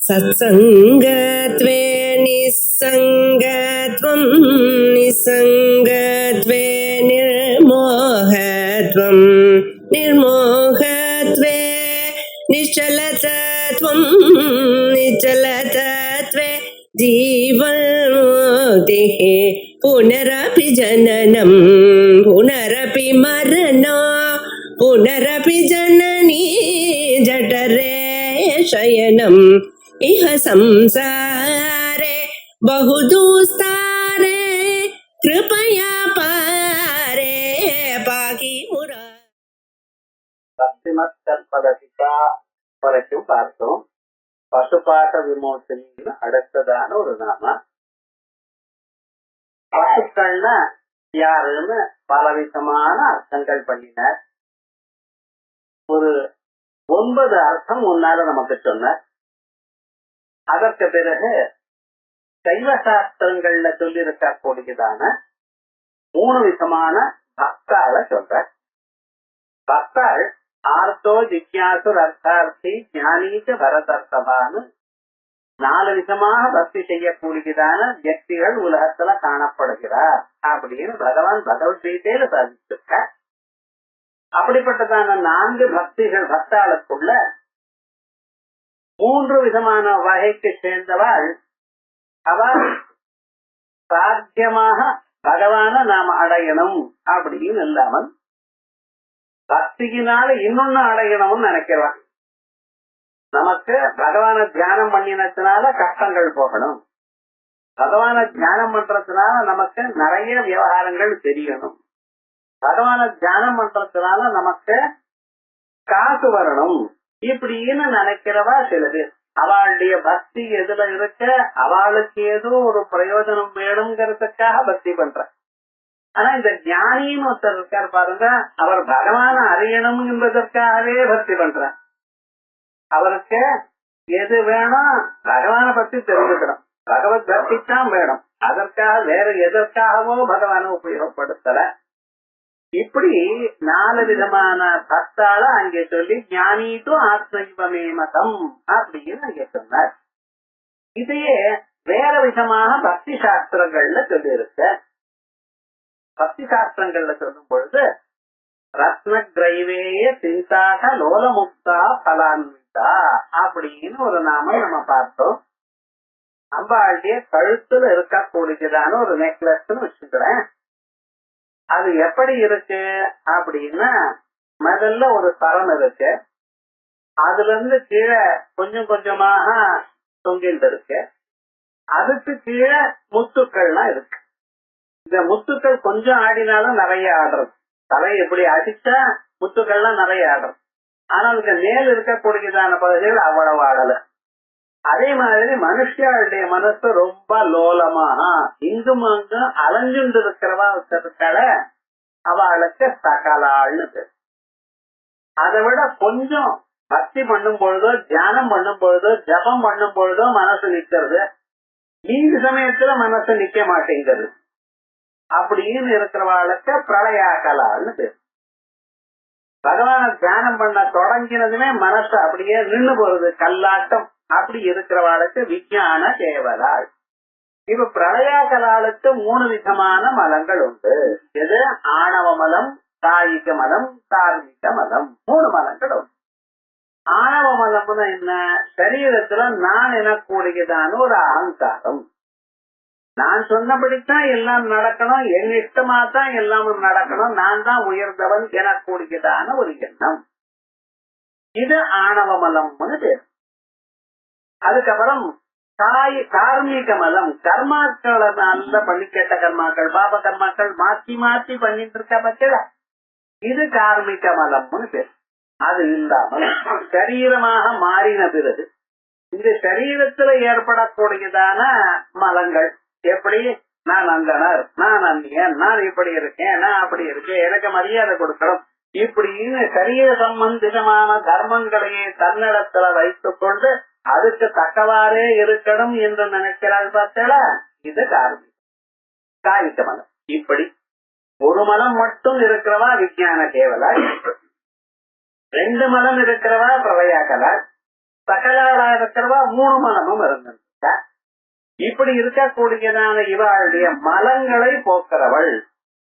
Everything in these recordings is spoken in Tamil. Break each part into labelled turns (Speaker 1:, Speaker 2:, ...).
Speaker 1: सत्सङ्गत्वे निस्सङ्गत्वं निस्सङ्गत्वे निर्मोहत्वं निर्मोहत्वे निश्चलतत्वं निश्चलतत्वे जीवन्मुक्तिः पुनरपि जननं पुनरपि मरणं पुनरपि जननी जठरे शयनम् इह संसारे बहुदुस्तारे कृपया पारे पाहि मुरा.
Speaker 2: பக்திமத் கல்பலதிகா வரைக்கும் பார்த்தோம். பசுபாட்ட விமோசனின்னு அடுத்ததான ஒரு நாம. பசுக்கள்னா யாருன்னு பலவிதமான அர்த்தங்கள் பண்ணினார். ஒரு 9 அர்த்தம் முன்னால நமக்கு சொன்னார். அதற்கு பிறகு சைவ சாஸ்திரங்கள்ல சொல்லியிருக்க கூடியதான 3 விதமான பக்தாள சொல்ற. பக்தாள் ஆர்த்தோ ஜிக்யாசுர் அர்த்தார்த்தி ஞானீச்ச பரதர்த்தபான்னு 4 விதமாக பக்தி செய்யக்கூடியதான வியக்திகள் உலகத்துல காணப்படுகிறார் அப்படின்னு பகவான் பகவத்கீதையில சாதிச்சிருக்க. அப்படிப்பட்டதான 4 பக்திகள் பக்தாளுக்குள்ள 3 விதமான வகைக்கு சேர்ந்தவள். அவள் சாத்தியமாக பகவான நாம் அடையணும் அப்படின்னு இல்லாமல் பக்தியினால இன்னொன்னு அடையணும்னு நினைக்கிறான். நமக்கு பகவான தியானம் பண்ணினதுனால கஷ்டங்கள் போகணும், பகவான தியானம் பண்றதுனால நமக்கு நிறைய விவகாரங்கள் தெரியணும், பகவான தியானம் பண்றதுனால நமக்கு காசு வரணும் இப்படின்னு நினைக்கிறவா சில பேர். அவளுடைய பக்தி எதுல இருக்க, அவளுக்கு ஏதோ ஒரு பிரயோஜனம் வேணுங்கிறதுக்காக பக்தி பண்ற. ஆனா இந்த ஞானின்னு ஒருத்தர் இருக்கார் பாருங்க, அவர் பகவான அறியணும் என்பதற்காகவே பக்தி பண்ற. அவருக்கு எது வேணும், பகவான பத்தி தெரிஞ்சுக்கணும், பகவத் பக்தி தான் வேணும். அதற்காக வேற எதற்காகவோ பகவான உபயோகப்படுத்தல. இப்படி 4 விதமான பக்தால அங்கே சொல்லி ஞானிட்டு ஆத்மமே மதம் அப்படின்னு அங்கே சொன்னார். இதையே வேற விதமாக பக்தி சாஸ்திரங்கள்ல சொல்லி இருக்க. பக்தி சாஸ்திரங்கள்ல சொல்லும் பொழுது ரத்ன கிரைவேய சிந்தாக லோலமுக்தா பலான்விதா அப்படின்னு ஒரு நாம நம்ம பார்த்தோம். அம்பாளுடைய கழுத்துல இருக்கக்கூடியதான ஒரு நெக்லஸ் வச்சுக்கிறேன். அது எப்படி இருக்கு அப்படின்னா, முதல்ல ஒரு சரம் இருக்கு, அதுல இருந்து கீழே கொஞ்சம் கொஞ்சமாக தொங்கிட்டு இருக்கு, அதுக்கு கீழே முத்துக்கள்லாம் இருக்கு. இந்த முத்துக்கள் கொஞ்சம் ஆடினாலும் நிறைய ஆடுறது, தலை எப்படி அடிச்சா முத்துக்கள்லாம் நிறைய ஆடுறது. ஆனா அதுக்கு மேல் இருக்கக்கூடியதான பகுதிகள் அவ்வளவு ஆடல. அதே மாதிரி மனுஷியாளுடைய மனசு ரொம்ப லோலமாக இங்கும் அங்கும் அலைஞ்சுண்டு இருக்கிறவா இருக்கிறதுக்கால அவளுக்கு சகலாள்னு பேர். அதை விட கொஞ்சம் பக்தி பண்ணும் பொழுதோ, தியானம் பண்ணும் பொழுதோ, ஜபம் பண்ணும் பொழுதோ மனசு நிக்கிறது, மீதி சமயத்துல மனசு நிக்க மாட்டேங்கிறது. அப்படின்னு இருக்கிறவாளுக்கு பிரளயாக்கலாள்னு பேர். பகவான தியானம் பண்ண தொடங்கினதுமே மனசு அப்படியே நின்று போறது, கல்லாட்டம். அப்படி இருக்கிறவாளுக்கு விஞ்ஞான கேவலாள். இப்ப பிரளயாக்கலாளுக்கு 3 விதமான மலங்கள் உண்டு. எது? ஆணவ மலம், காயிக மலம், கார்மிக மலம். 3 மலங்கள் உண்டு. ஆணவ மலம்னா என்ன? சரீரத்துல நான் எனக்கூடியதான ஒரு அகங்காரம். நான் சொன்னபடித்தான் எல்லாம் நடக்கணும், என் இஷ்டமா தான் எல்லாம் நடக்கணும், நான் தான் உயர்ந்தவன் எனக்கூடியதான ஒரு எண்ணம். இது ஆணவ மலம்னு பேர். அதுக்கப்புறம் கார்மிக மலம், கர்மாக்களை நல்ல பண்ணி கேட்ட கர்மாக்கள், பாப கர்மாக்கள் மாத்தி மாத்தி பண்ணிட்டு இருக்க பட்சல இது கார்மிக மலம்னு பேர். அது இல்லாமல் சரீரமாக மாறின பிறகு இந்த சரீரத்துல ஏற்படக்கூடியதான மலங்கள் எப்படி? நான் அந்தனர், நான் அந்நியன், நான் இப்படி இருக்கேன், நான் அப்படி இருக்கேன், எனக்கு மரியாதை கொடுக்கணும், இப்படின்னு சரீர சம்பந்தமான தர்மங்களையே தன்னிடத்துல வைத்துக் கொண்டு அதுக்கு தக்கவாறே இருக்கணும் என்று நினைக்கிறாள் பார்த்தா இது காய்க மலம். இப்படி ஒரு மலம் மட்டும் இருக்கிறவா விஞ்ஞான கேவலா, 2 மலம் இருக்கிறவா பிரளயாக்கலா, சகலாளா இருக்கிறவா 3 மனமும் இருந்திருக்க. இப்படி இருக்கக்கூடியதான இவாளுடைய மலங்களை போக்குறவள்,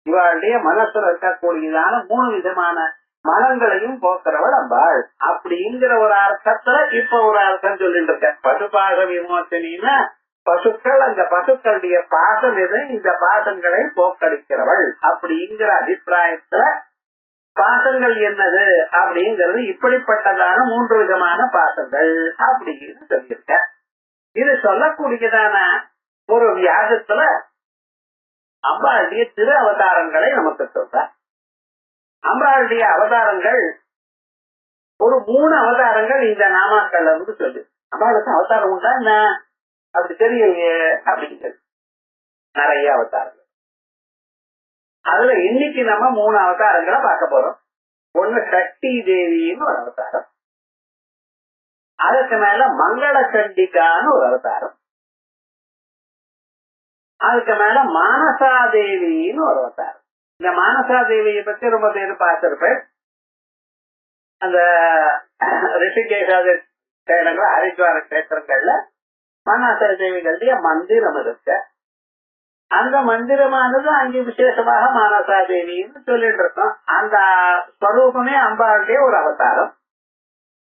Speaker 2: இவாளுடைய மனசுல இருக்கக்கூடியதான 3 விதமான மலங்களையும் போக்குறவள் அம்பாள் அப்படிங்கிற ஒரு அர்த்தத்துல இப்ப ஒரு அர்த்தம் சொல்லிட்டு இருக்க. பசுபாச விமோசனின்னா பசுக்கள், அந்த பசுக்களுடைய பாசம் எது, இந்த பாசங்களை போக்கடிக்கிறவள் அப்படிங்கிற அபிப்பிராயத்துல பாசங்கள் என்னது அப்படிங்கிறது இப்படிப்பட்டதான 3 விதமான பாசங்கள் அப்படின்னு சொல்லியிருக்க. இது சொல்லக்கூடியதான ஒரு வியாசத்துல அம்பாளுடைய திரு அவதாரங்களை நமக்கு சொல்ற. அம்பாளுடைய அவதாரங்கள் ஒரு 3 அவதாரங்கள் இந்த நாமாக்கள் வந்து சொல்லு. அம்பாளுக்கு அவதாரம் உண்டா என்ன அப்படி தெரியலையே அப்படிங்கிறது. நிறைய அவதாரங்கள். அதுல இன்னைக்கு நம்ம 3 அவதாரங்களை பார்க்க போறோம். ஒண்ணு சக்தி தேவின்னு ஒரு அவதாரம், அதுக்கு மேல மங்கள சண்டிகான்னு ஒரு அவதாரம், அதுக்கு மேல மானசாதேவின்னு ஒரு அவதாரம். இந்த மானசாதேவியை பத்தி ரொம்ப பேர் பார்த்திருப்பேன். அந்த ரிஷிகேஷாதி சேனங்கள் ஹரித்வார கஷேத்திரங்கள்ல மானசாதேவிகளுடைய மந்திரம் இருக்கு. அந்த மந்திரமானது அங்கே விசேஷமாக மானசாதேவின்னு சொல்லிட்டு இருக்கோம். அந்த ஸ்வரூபமே அம்பாளுடைய ஒரு அவதாரம்.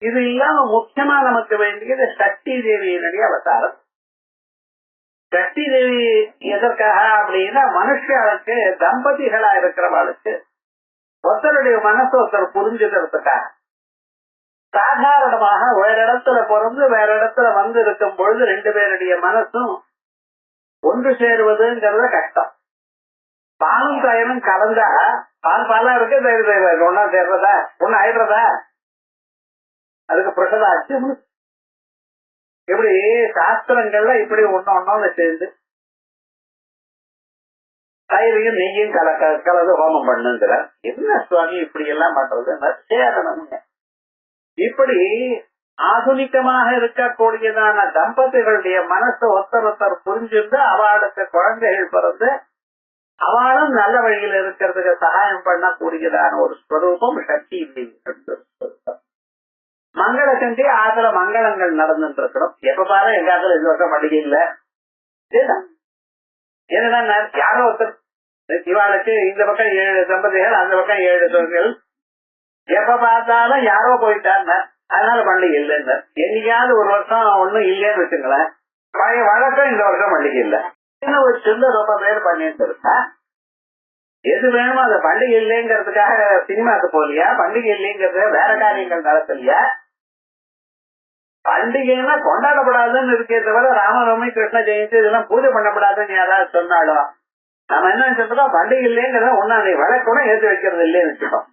Speaker 2: இது இல்லாம முக்கியமா நமக்கு வேண்டியது சக்தி தேவியினுடைய அவதாரம். சக்தி தேவி எதற்காக அப்படின்னா மனுஷர்களுக்கு தம்பதிகளா இருக்கிறவளுக்கு ஒருத்தருடைய மனசு ஒருத்தர் புரிஞ்சுக்கிறதுக்காக. சாதாரணமாக வேற இடத்துல பிறந்து வேற இடத்துல வந்து இருக்கும் பொழுது 2 பேருடைய மனசும் ஒன்று சேருவதுங்கிறத கஷ்டம். பாலும் தயனும் கலந்தா பால் பாலா இருக்கு, தயிர் தயிர் ஒன்னா சேர்றதா, ஒன்னு ஆயிடுறதா, அதுக்கு பிரசதா ஆச்சு. இப்படி சாஸ்திரங்கள்ல இப்படி ஒன்னொன்னு சேர்ந்து தயிரையும் நெய்யும் கலந்து ஹோமம் பண்ணுங்கிற என்ன சுவாமி இப்படி எல்லாம் பண்றது சேரணுங்க. இப்படி ஆதுனிகமாக இருக்கக்கூடியதான தம்பதிகளுடைய மனசு ஒருத்தர் புரிஞ்சிருந்து அவளுக்கு குழந்தைகள் பிறந்து அவளும் நல்ல வழியில் இருக்கிறதுக்கு சகாயம் பண்ணக்கூடியதான ஒரு ஸ்வரூபம் சக்தி தேவி. மங்கள சண்டி ஆதர மங்களங்கள் நடந்துட்டு இருக்கணும். எப்ப பாரு எங்க ஆத்துல இந்த வருஷம் பண்டிகை இல்ல. என்னன்னா யாரோ ஒருத்தர் இவாளுக்கு இந்த பக்கம் 7 தம்பதிகள், அந்த பக்கம் 7 தோழிகள், எப்ப பார்த்தாலும் யாரோ போயிட்டாங்க, அதனால பண்டிகை இல்லைன்னு. என்னைக்காவது ஒரு வருஷம் ஒண்ணும் இல்லைன்னு வச்சுங்களேன். பழைய வழக்கம் இந்த வருஷம் பண்டிகை இல்ல. இன்னும் ஒரு சின்ன ரொம்ப பேர் பண்ணிட்டு இருக்கா. எது வேணுமோ அந்த பண்டிகை இல்லைங்கிறதுக்காக சினிமாக்கு போலியா, பண்டிகை இல்லைங்கிறத வேற காரியங்கள் நடத்தலையா. பண்டிகைன்னா கொண்டாடப்படாதுன்னு இருக்கே தவிர ராமநவமி கிருஷ்ண ஜெயந்தி இதெல்லாம் பூஜை பண்ணப்படாதுன்னு யாராவது சொன்னாலும் நம்ம என்ன சொல்றோம், பண்டிகை இல்லைங்கிறத ஒன்னாம் வழக்கூட ஏற்றி வைக்கிறது இல்லைன்னு வச்சுக்கோம்.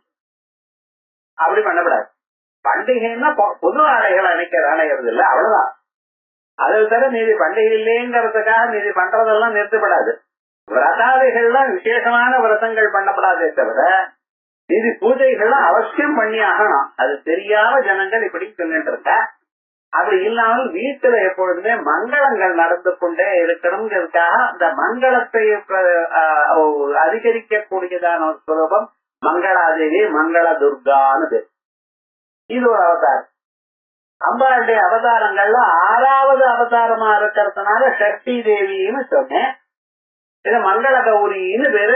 Speaker 2: அப்படி பண்ணப்படாது. பண்டிகைன்னா புது ஆடைகள் அணைக்கிறது இல்லை, அவ்வளவுதான். அதை தவிர மீதி பண்டிகை இல்லைங்கிறதுக்காக மீதி பண்றதெல்லாம் நிறுத்தப்படாது. விரதாதிகள்லாம் விசேஷமான விரதங்கள் பண்ணப்படாதே தவிர மீதி பூஜைகள்லாம் அவசியம் பண்ணி ஆகணும். அது தெரியாம ஜனங்கள் இப்படி சொல்லிட்டு இருக்கா. அப்படி இல்லாமல் வீட்டுல எப்பொழுதுமே மங்களங்கள் நடந்து கொண்டே இருக்கணுங்கிறதுக்காக அந்த மங்களத்தை அதிகரிக்கக்கூடியதான ஒரு சுலபம் மங்களாதேவி, மங்கள துர்கான்னு. இது ஒரு அவதாரம். அம்பாளுடைய அவதாரங்கள்ல 6வது அவதாரமா இருக்கிறதுனால சக்தி தேவின்னு சொன்னேன். இது மங்கள கௌரின்னு பேரு.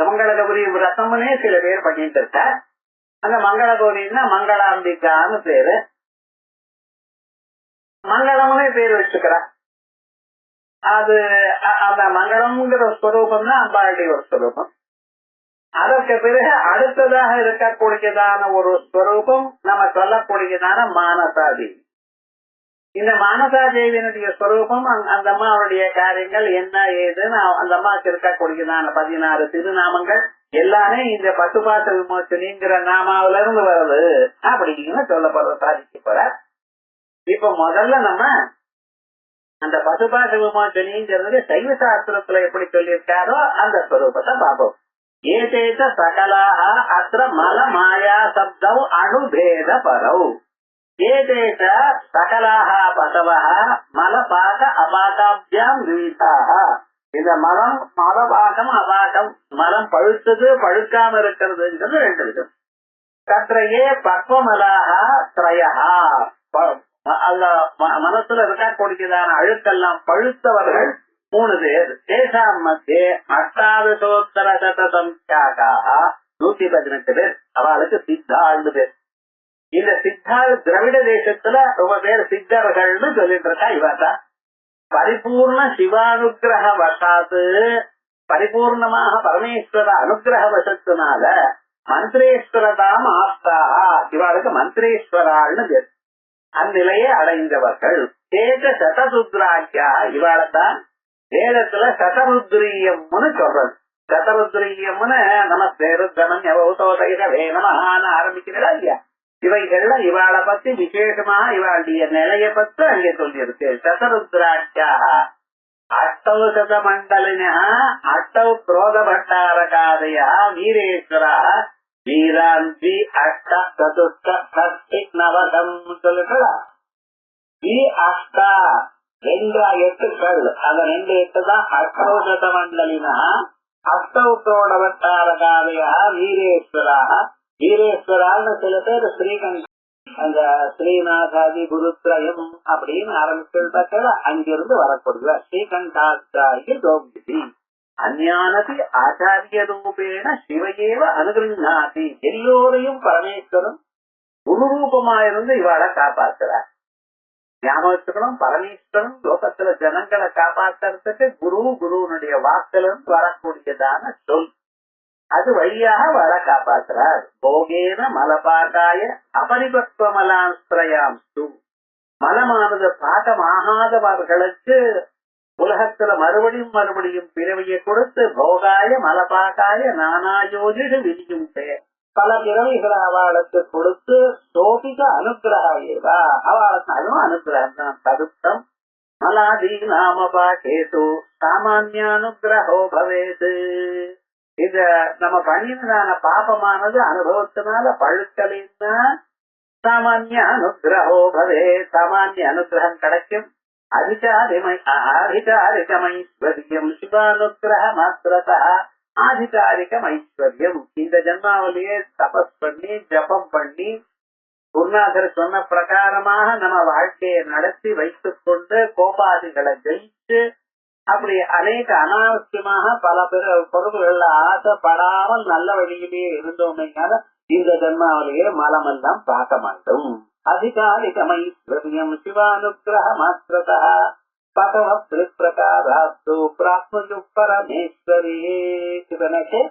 Speaker 2: மங்கள கௌரி ரசம்னே சில பேர் பண்ணிட்டு இருக்க. அந்த மங்கள கௌரின்னா மங்களாம்பிகான்னு பேரு. மங்களம்னே பேர் வச்சுக்கிறா. அது அந்த மங்களம்ங்கிற ஸ்வரூபம் தான் அம்பாளுடைய ஒரு ஸ்வரூபம். அதற்கு பிறகு அடுத்ததாக இருக்கக்கூடியதான ஒரு ஸ்வரூபம் நம்ம சொல்லக்கூடியதான மானசாதேவி. இந்த மானசாதேவியினுடைய ஸ்வரூபம் அந்த அம்மாவுடைய காரியங்கள் என்ன ஏதுன்னு அந்த அம்மாவுக்கு இருக்கக்கூடியதான 16 திருநாமங்கள் எல்லாமே இந்த பசுபாச விமோசனிங்கிற நாமாவில இருந்து வருது அப்படின்னு சொல்லப்படுற சாதிக்க போற. இப்ப முதல்ல நம்ம அந்த பசுபாச விமோசனிங்கிறது சைவ சாஸ்திரத்துல எப்படி சொல்லியிருக்காரோ அந்த ஸ்வரூபத்தை பார்ப்போம். ஏதேத சகலாக அத்திர மல மாயா சப்தௌ அணுபேத பரௌ. ஏதேத சகலாக பசவः மலபாக அபாகாபியாம் விவிதாக. இந்த மலம் மலபாகம் அபாகம், மலம் பழுத்தது பழுக்காம இருக்கிறதுங்கிறது 2 விதம். தத்ரயே பக்வமலாக த்ரயः. அதுல மனசுல இருக்கக்கூடியதான அழுக்கெல்லாம் பழுத்தவர்கள் 3 பேர். தேசாம் மத்தியே 18 சதசம்சாகாக 118 பேர். அவளுக்கு சித்தாள்னு பேர். இந்த சித்தாள் திராவிட தேசத்துல ரொம்ப பேர் சித்தர்கள்னு சொல்லிட்டு இருக்கா. இவதான் பரிபூர்ண சிவானுகிரக வசாத்து, பரிபூர்ணமாக பரமேஸ்வர அனுகிரக வசத்தினால மந்திரேஸ்வரதாம் ஆஸ்தாக, இவாளுக்கு மந்திரேஸ்வராள்னு பேர். அந்நிலையை அடைந்தவர்கள். தேக சதருத்ராக்கியா, இவாளத்தான் வேதத்துல சதருத்ரியம்னு சொல்றது. சதருத்ரியம்னு நமஸ்தே ருத்ரமன் யவௌதோதைக வேணமான ஆரம்பிக்கிறதா இல்லையா? இவைகள்ல இவாளை பத்தி விசேஷமா இவாளுடைய நிலையை பத்தி அங்கே சொல்லியிருக்கு. சதருத்ராக்கியா அஷ்டௌ சதமண்டலினா அஷ்டௌ குரோத பட்டாரகாதயா வீரேஸ்வரா வீராந்தி அஷ்ட சதுஷ்ட ஷஷ்டி நவகம் சொல்லிட்டா. அஷ்டா 2 8கள், அந்த 2 8 தான் அஷ்டௌ சதமண்டலினா அஷ்டௌ குரோட பட்டாரகாதயா வீரேஸ்வரா. வீரேஸ்வரான்னு சில பேர் ஸ்ரீகண்ட, அந்த ஸ்ரீநாதாதி குருத்ரயம் அப்படின்னு ஆரம்பிச்சிருந்தாக்க அங்கிருந்து வரக்கூடிய ஸ்ரீகண்டாச்சாரிய கோவிதி அஞ்ஞானதி ஆச்சாரிய ரூபேண சிவையேவ அனுகிருண்ணாதி. எல்லோரையும் பரமேஸ்வரன் குரு ரூபமாயிருந்து இவாளை காப்பாற்றுறார். ஞாபகத்துக்கணும், பரமேஸ்வரன் லோகத்துல ஜனங்களை காப்பாற்றுறதுக்கு குருனுடைய வாக்கிலிருந்து வரக்கூடியதான சொல், அது வழியாக வர காப்பாற்றுறார். போகேன மலபாகாய அபரிபக்வமலாஸ்திரயாம்சு, மலமானது பாகமாகாதவர்களுக்கு உலகத்துல மறுபடியும் பிறவியை கொடுத்து போகாய மலபாகாய நானாயோஜிடு விதியும் பல பிறவிகளை அவளுக்கு கொடுத்து சோபிக அனுகிரகேவா, அவளுக்கு அனுகிரகம் தான். தடுத்தம் மலாதி நாம பாகேது சாமானியானுகிரகோ பவேது. இத நம்ம பண்ணினதான பாபமானது அனுபவத்தினால பழுக்கலின்னா சாமானிய அனுகிரகோ பவே, சாமானிய அனுகிரகம் கிடைக்கும். அதிகாரிகமைஸ்வர்யம் சிவானுகிரக மாத்திரதா ஆதிகாரிகமைஸ்வர்யம். இந்த ஜன்மாவிலேயே தபஸ் பண்ணி ஜபம் பண்ணி குருநாதர் சொன்ன பிரகாரமாக நம்ம வாழ்க்கையை நடத்தி வைத்துக் கொண்டு கோபாதிகளை ஜெயிச்சு அப்படி அநேக அனாவசியமாக பல பொருள்கள்ல ஆசைப்படாமல் நல்ல வழியிலேயே இருந்தோம்னால இந்த ஜன்மாவிலேயே மலமெல்லாம் பார்க்க மாட்டோம். அதிகாரிகமைஸ்வர்யம் சிவானுகிரக மாத்திரதா பகவ திரிப்பிரகாராஸ்து பிராப்னுஜு பரமேஸ்வரி. இதனக்கு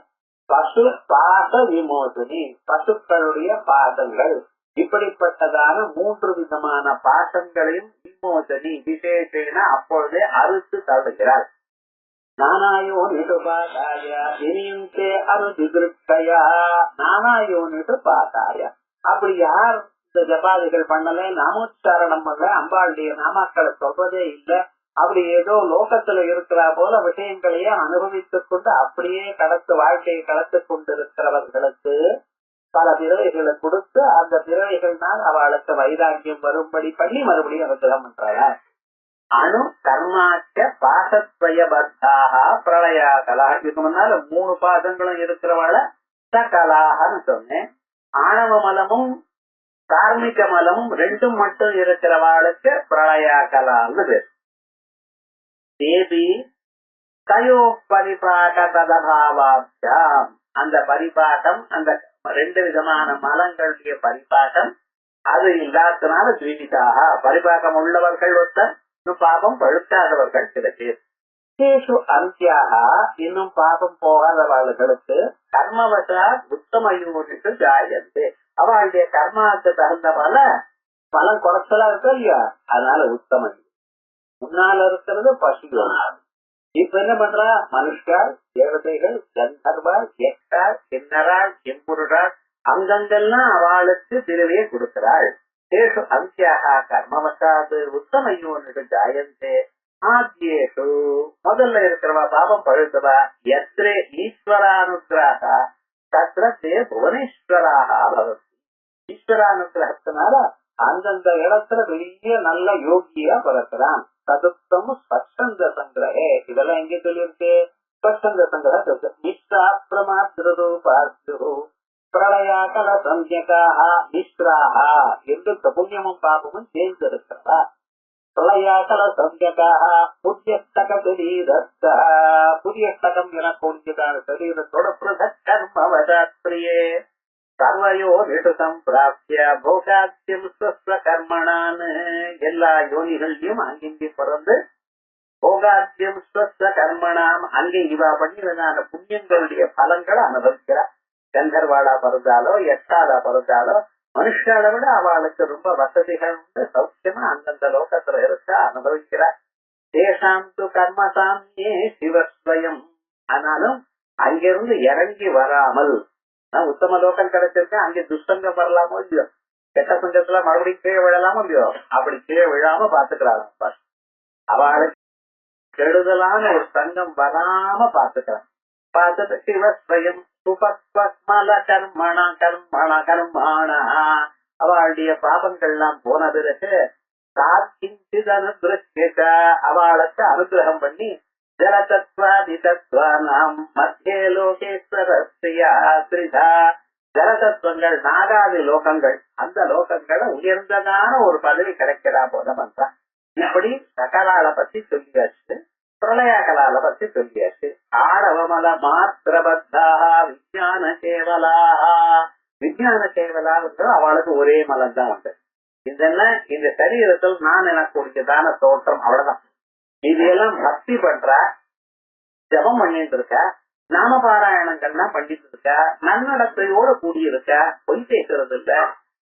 Speaker 2: பசு பாச விமோசனி, பசுக்களுடைய பாதங்கள், இப்படிப்பட்டதான 3 விதமான பாசங்களையும் விமோசனி விசேஷேன அப்பொழுதே அறுத்து தள்ளுகிறார். நானாயோனிட்டு பாதாய இனியுந்தே அருதிருக்கையா, நானாயோனிட்டு பாதாய. அப்படி யார் இந்த ஜபாதிகள் பண்ணல, நாமோச்சாரணம் பண்ணல, அம்பாளுடைய நாமாக்களை சொல்றதே இல்லை, அப்படி ஏதோ லோகத்துல இருக்கிற போல விஷயங்களையே அனுபவித்துக் கொண்டு அப்படியே வாழ்க்கையை கடத்து கொண்டிருக்கிறவர்களுக்கு பல பிறவைகளை கொடுத்து அந்த பிறவைகள்னால் அவளுக்கு வைராக்கியம் வரும்படி பண்ணி மறுபடியும் அனுகிரகம் பண்றாங்க. அணு கர்மாச்ச பாசத்வய பத்தாக பிரளயா கலா. இதுக்கு முன்னால 3 பாதங்களும் இருக்கிறவாள சகலாகன்னு சொன்னேன். ஆணவ மலமும் கார்மிக மலமும் 2 மட்டும் இருக்கிறவாளுக்கு பிரளயா கலான்னு பேர். தேவி தயோ பரிபாக ததபாவாப்யாம், அந்த பரிபாகம், அந்த 2 விதமான மலங்களுடைய பரிபாகம் அது இல்லாதனால ஜீவிதாக, பரிபாகம் உள்ளவர்கள் ஒருத்தர், இன்னும் பாபம் பழுக்காதவர்கள் சில பேர். தேசு அந்தியாக, இன்னும் பாபம் போகாதவர்களுக்கு கர்மவசா உத்தமயோனிட்டு ஜாயந்தே, அவளுடைய கர்மாவுக்கு தகுந்த பலம் குறைச்சலா இருக்கு இல்லையா, அதனால உத்தம. முன்னால இருக்கிறது பசுயோகம். இப்ப என்ன பண்றா, மனுஷால், தேவதைகள், கந்தர்வாள், எக்காள், கிண்ணறாள், எம்புருடாள், அங்கங்கள்லாம் அவளுக்கு திருவையை கொடுக்கிறாள். தேசு அந்தியாக கர்மவசாது உத்தமையோன்னு ஜாயந்தே ஆத்யேஷு, முதல்ல இருக்கிறவா பாபம் பழுத்தவா எத்ரே ஈஸ்வரானுகிரக தத்ர தே புவனேஸ்வராக பவதி. ஈஸ்வரானுகிரகத்தினால அந்தந்த இடத்துல பெரிய நல்ல யோகியா பிறக்கிறான். சதுப்தம் ஸ்பஷ்சந்த சங்கிரகே, இதெல்லாம் எங்க சொல்லியிருக்கு, ஸ்பஷ்சந்த சங்கிரக. நிஷ்டாப்ரமாத்ரு பிரளயாகல சம்யகாக மிஸ்ராக என்று புண்ணியமும் பாபமும் சேர்ந்திருக்கிறதா. பிரளயாகல சம்யகாக புதியஸ்தக சரீரஸ்த புதியஸ்தகம் என கூடியதான சரீரத்தோட பிரதக் கர்மவதாத்ரியே சர்வயோ நிடு சம்பிராப்திய போகாத்தியம் ஸ்வஸ்வ கர்மணான்னு எல்லா யோனிகளையும் அங்கிங்கி பிறந்து போகாத்தியம் ஸ்வஸ்வ கர்மணாம் அங்கே இவா பண்ணினதான புண்ணியங்களுடைய பலன்களை அனுபவிக்கிறார். கந்தர்வாளா பிறந்தாலோ எட்டாளா பிறந்தாலோ மனுஷால விட அவளுக்கு ரொம்ப வசதிகள் உண்டு, சௌக்கியமா அந்தந்த லோகத்துல இருக்கா அனுபவிக்கிறார். தேசாம் து கர்மசாமியே சிவஸ்வயம். ஆனாலும் அங்கிருந்து இறங்கி வராமல் உத்தம லோகம் கிடைச்சிருக்கேன், அங்கே துஷ்டங்கம் வரலாமோ இல்லையோ, கெட்ட சங்கத்துல மறுபடியும் கீழே விழலாமோ இல்லையோ, அப்படி கீழே விழாம பாத்துக்கிறாங்க. அவளுக்கு கெடுதலான ஒரு சங்கம் வராம பாத்துக்கிறான். பார்த்துட்டு சிவஸ்வயம் சுபக்மல கர்மண கர்மண கர்மாண அவளுடைய பாபங்கள்லாம் போன பிறகு அவளுக்கு அனுகிரகம் பண்ணி ஜலதத்வாதிதத்வானாம் மத்திய லோகேஸ்வரஸ்யா ஜலதத்துவங்கள் நாகாதி லோகங்கள் அந்த லோகங்களை உயர்ந்ததான ஒரு பதவி கிடைக்கிறா போல பண்றான். இப்படி சகலால பத்தி சொல்லியாச்சு, பிரளயகலால பத்தி சொல்லியாச்சு. ஆடவமல மாத்திரபத்தாக விஞ்ஞான கேவலாக விஞ்ஞான கேவலாக அவளுக்கு ஒரே மலம் தான் உண்டு. இதெல்லாம் இந்த சரீரத்தில் நான் எனக்குரியதான தோற்றம், அவ்வளவுதான். இதெல்லாம் பக்தி பண்றா, ஜபம் பண்ணிட்டு இருக்கா, நாம பாராயணங்கள்லாம் பண்ணிட்டு இருக்கா, நன்னடத்தையோடு கூடியிருக்கா, பொய் பேசுறது இல்ல,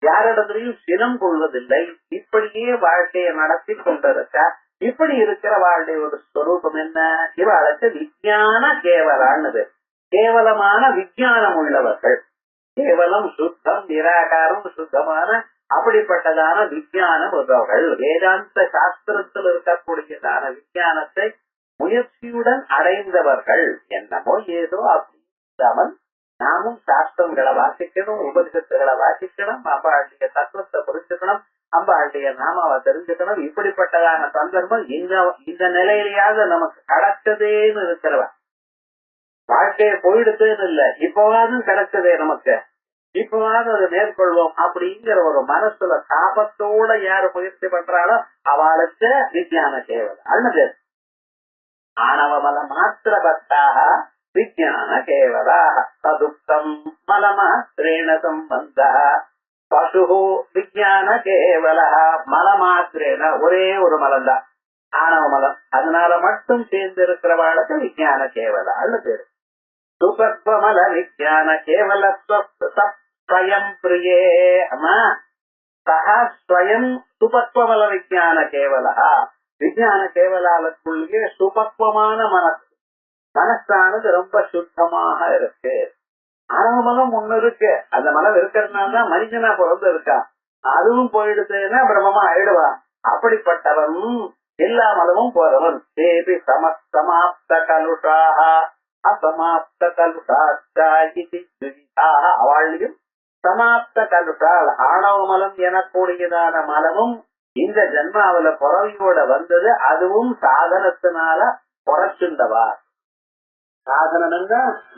Speaker 2: யாரிடத்திலையும் சினம் கொள்வதில்லை, இப்படியே வாழ்க்கையை நடத்தி கொண்டிருக்கா. இப்படி இருக்கிற வாழ்க்கைய ஒரு ஸ்வரூபம் என்ன? இவளுக்கு விஞ்ஞான கேவலான்னு, கேவலமான விஞ்ஞானம் உள்ளவர்கள். கேவலம் சுத்தம் நிராகாரம் சுத்தமான அப்படிப்பட்டதான விஞ்ஞானம் உள்ளவர்கள். வேதாந்த சாஸ்திரத்தில் இருக்கக்கூடியதான விஞ்ஞானத்தை முயற்சியுடன் அடைந்தவர்கள். என்னமோ ஏதோ அப்படி நாமும் சாஸ்திரங்களை வாசிக்கணும், உபனிஷத்துகளை வாசிக்கணும், அம்பாளுடைய தத்துவத்தை புரிஞ்சுக்கணும், அம்பாளுடைய நாமாவை தெரிஞ்சுக்கணும். இப்படிப்பட்டதான சந்தர்ப்பம் இந்த நிலையிலேயாவது நமக்கு கிடைச்சதேன்னு இருக்கிறவ. வாழ்க்கையை போயிடுதுன்னு இல்ல, இப்பவாவது கிடைச்சதே நமக்கு, இப்பவாவது அதை மேற்கொள்வோம் அப்படிங்கிற ஒரு மனசுல தாபத்தோட யாரு முயற்சி பண்றாளோ அவளுக்கு விஞ்ஞான கேவலம் அல்லது ஆணவ மல மாத்திர பக்தாக விஞ்ஞான கேவலா ததுக்தம் மலமாத்திரேண சம்பந்த பசு விஞ்ஞான கேவல மலமாத்திரேன ஒரே ஒரு மலம் தான் ஆணவ மலம், அதனால மட்டும் சேர்ந்து இருக்கிறவாளுக்கு விஞ்ஞான கேவலா அல்லது சுபத்வமல விஞ்ஞான கேவல ஸ்வயம் பிரியே அம்மா சஹா ஸ்வயம் சுபத்வமல விஞ்ஞான கேவலா விஞ்ஞான கேவலாளுக்குள்ளே சுபத்வமான மனசானது ரொம்ப சுத்தமாக இருக்கு. ஆணவ மலம் ஒண்ணு இருக்கு, அந்த மலம் இருக்கிறதுனாலதான் மனிதனா பிறந்து இருக்கா. அதுவும் போயிடுதுன்னா பிரம்மமா ஆயிடுவா. அப்படிப்பட்டவன் எல்லா மலமும் போறவன். தேவி சமாப்த கலுஷாக அசமாப்த கலுஷாக அவளையும் சமாப்த கலுஷால் ஆணவ மலம் எனக்கூடியதான மலமும் இந்த ஜன்மாவில பிறவியோட வந்தது. அதுவும் சாதனத்தினால குறைச்சுண்டவா. சாதனம் என்ன?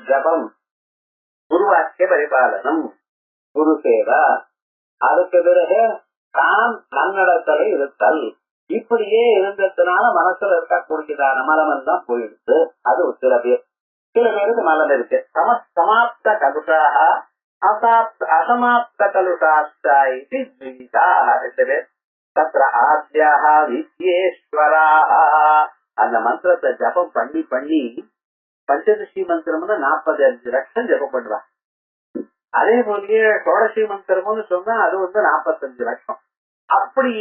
Speaker 2: ஜபம், குருவாக்கிய பரிபாலனம், குரு சேவா, அதுக்கு பிறகு தான் நன்னடத்தலை இருத்தல். இப்படியே இருந்ததுனால மனசுல இருக்கக்கூடியதான மலம் தான் போயிடுது. அது சில பேருக்கு மலம் இருக்கு. சமாப்த கலுஷாக அசமாப்த கலுஷாஸ்தாய் தத்ர ஆத்யாக வித்யேஸ்வராக. அந்த மந்திரத்தை ஜபம் பண்ணி பண்ணி பஞ்சதசி மந்திரம்னு 45 லட்சம் ஜபம் பண்றான். அதே போலயே ஷோடசி மந்திரம்னு சொன்னா அது 45 லட்சம். அப்படி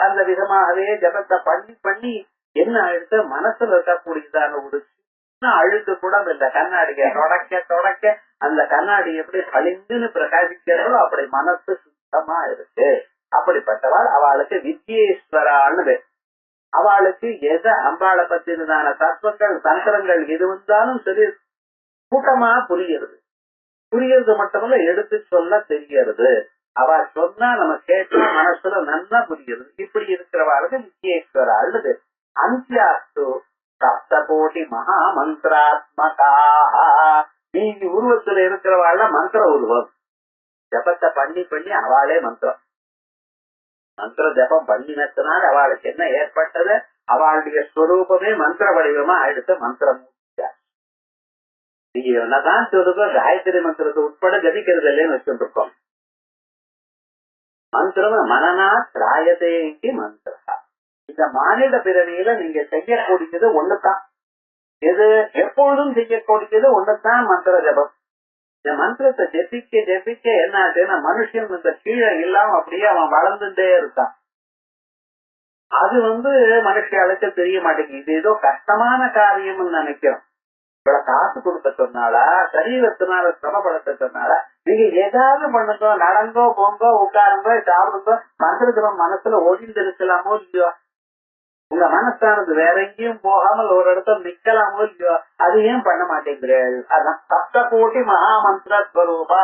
Speaker 2: அந்த விதமாகவே ஜபத்தை பண்ணி பண்ணி என்ன ஆயிடுத்து, மனசுல இருக்கக்கூடியதான ஒரு சின்ன அழுக்கு கூட இந்த கண்ணாடியை தொடக்க தொடக்க அந்த கண்ணாடி எப்படி பளிங்குன்னு பிரகாசிக்கிறதோ அப்படி மனசு சுத்தமா இருக்கு. அப்படிப்பட்டவாள் அவளுக்கு வித்யேஸ்வரான்னு. அவளுக்கு எதை அம்பாளை பத்தினதான தத்துவங்கள் தந்திரங்கள் எது வந்தாலும் சரி கூட்டமா புரியுறது. புரியுறது மட்டுமல்ல, எடுத்து சொல்ல தெரியறது. அவ சொன்னா நம்ம கேட்டா மனசுல நல்லா புரியுறது. இப்படி இருக்கிறவாளுக்கு வித்யேஸ்வரா அல்லது அந்தியாஸ்து சப்த கோடி மகா மந்திராத்மகா. மீதி உருவத்துல இருக்கிறவாள் மந்திர உருவம். ஜபத்தை பண்ணி பண்ணி அவளே மந்திரம் மந்திர ஜபம் பண்ணினத்தினால் அவளுக்கு என்ன ஏற்பட்டது? அவளுடைய ஸ்வரூபமே மந்திர வடிவமா ஆயிடுத்து. மந்திரம் நீங்க என்னதான் சொல்லுங்க, காயத்ரி மந்திரத்தை உட்பட ஜபிக்கிறது இல்லைன்னு வச்சுட்டு இருக்கோம். மந்திரம் மனனா திராயதேங்கி மந்திரா. இந்த மானிட பிறவியில நீங்க செய்யக்கூடியது ஒண்ணுதான். எது எப்பொழுதும் செய்யக்கூடியது ஒண்ணுதான், மந்திர ஜபம். இந்த மந்திரத்தை ஜெபிக்க ஜெபிக்க என்ன ஆச்சுன்னா மனுஷன் இந்த கீழே இல்லாம அப்படியே அவன் வளர்ந்துட்டே இருக்கான். அது மனுஷியாளுக்கு தெரிய மாட்டேங்குது. இது ஏதோ கஷ்டமான காரியம்னு நினைக்கிறோம். இவ்வளவு காசு கொடுக்க சொன்னாலா, சரீரத்தினால சிரமப்படுத்த சொன்னாலா, நீங்க ஏதாவது பண்ணுங்க, நடந்தோ போங்கோ, உட்காருங்கோ, சாப்பிடுங்கோ, மந்திரத்திரம் மனசுல ஒழிந்து இருக்கலாமோ இல்லையோ? உங்க மனசானது வேற எங்கேயும் போகாமல் ஒரு இடத்துல நிக்கலாமோ இல்லையோ? அது ஏன் பண்ண மாட்டேங்கிறீர்கள்? அதான் சப்த கோடி மகாமந்திர ஸ்வரூபா.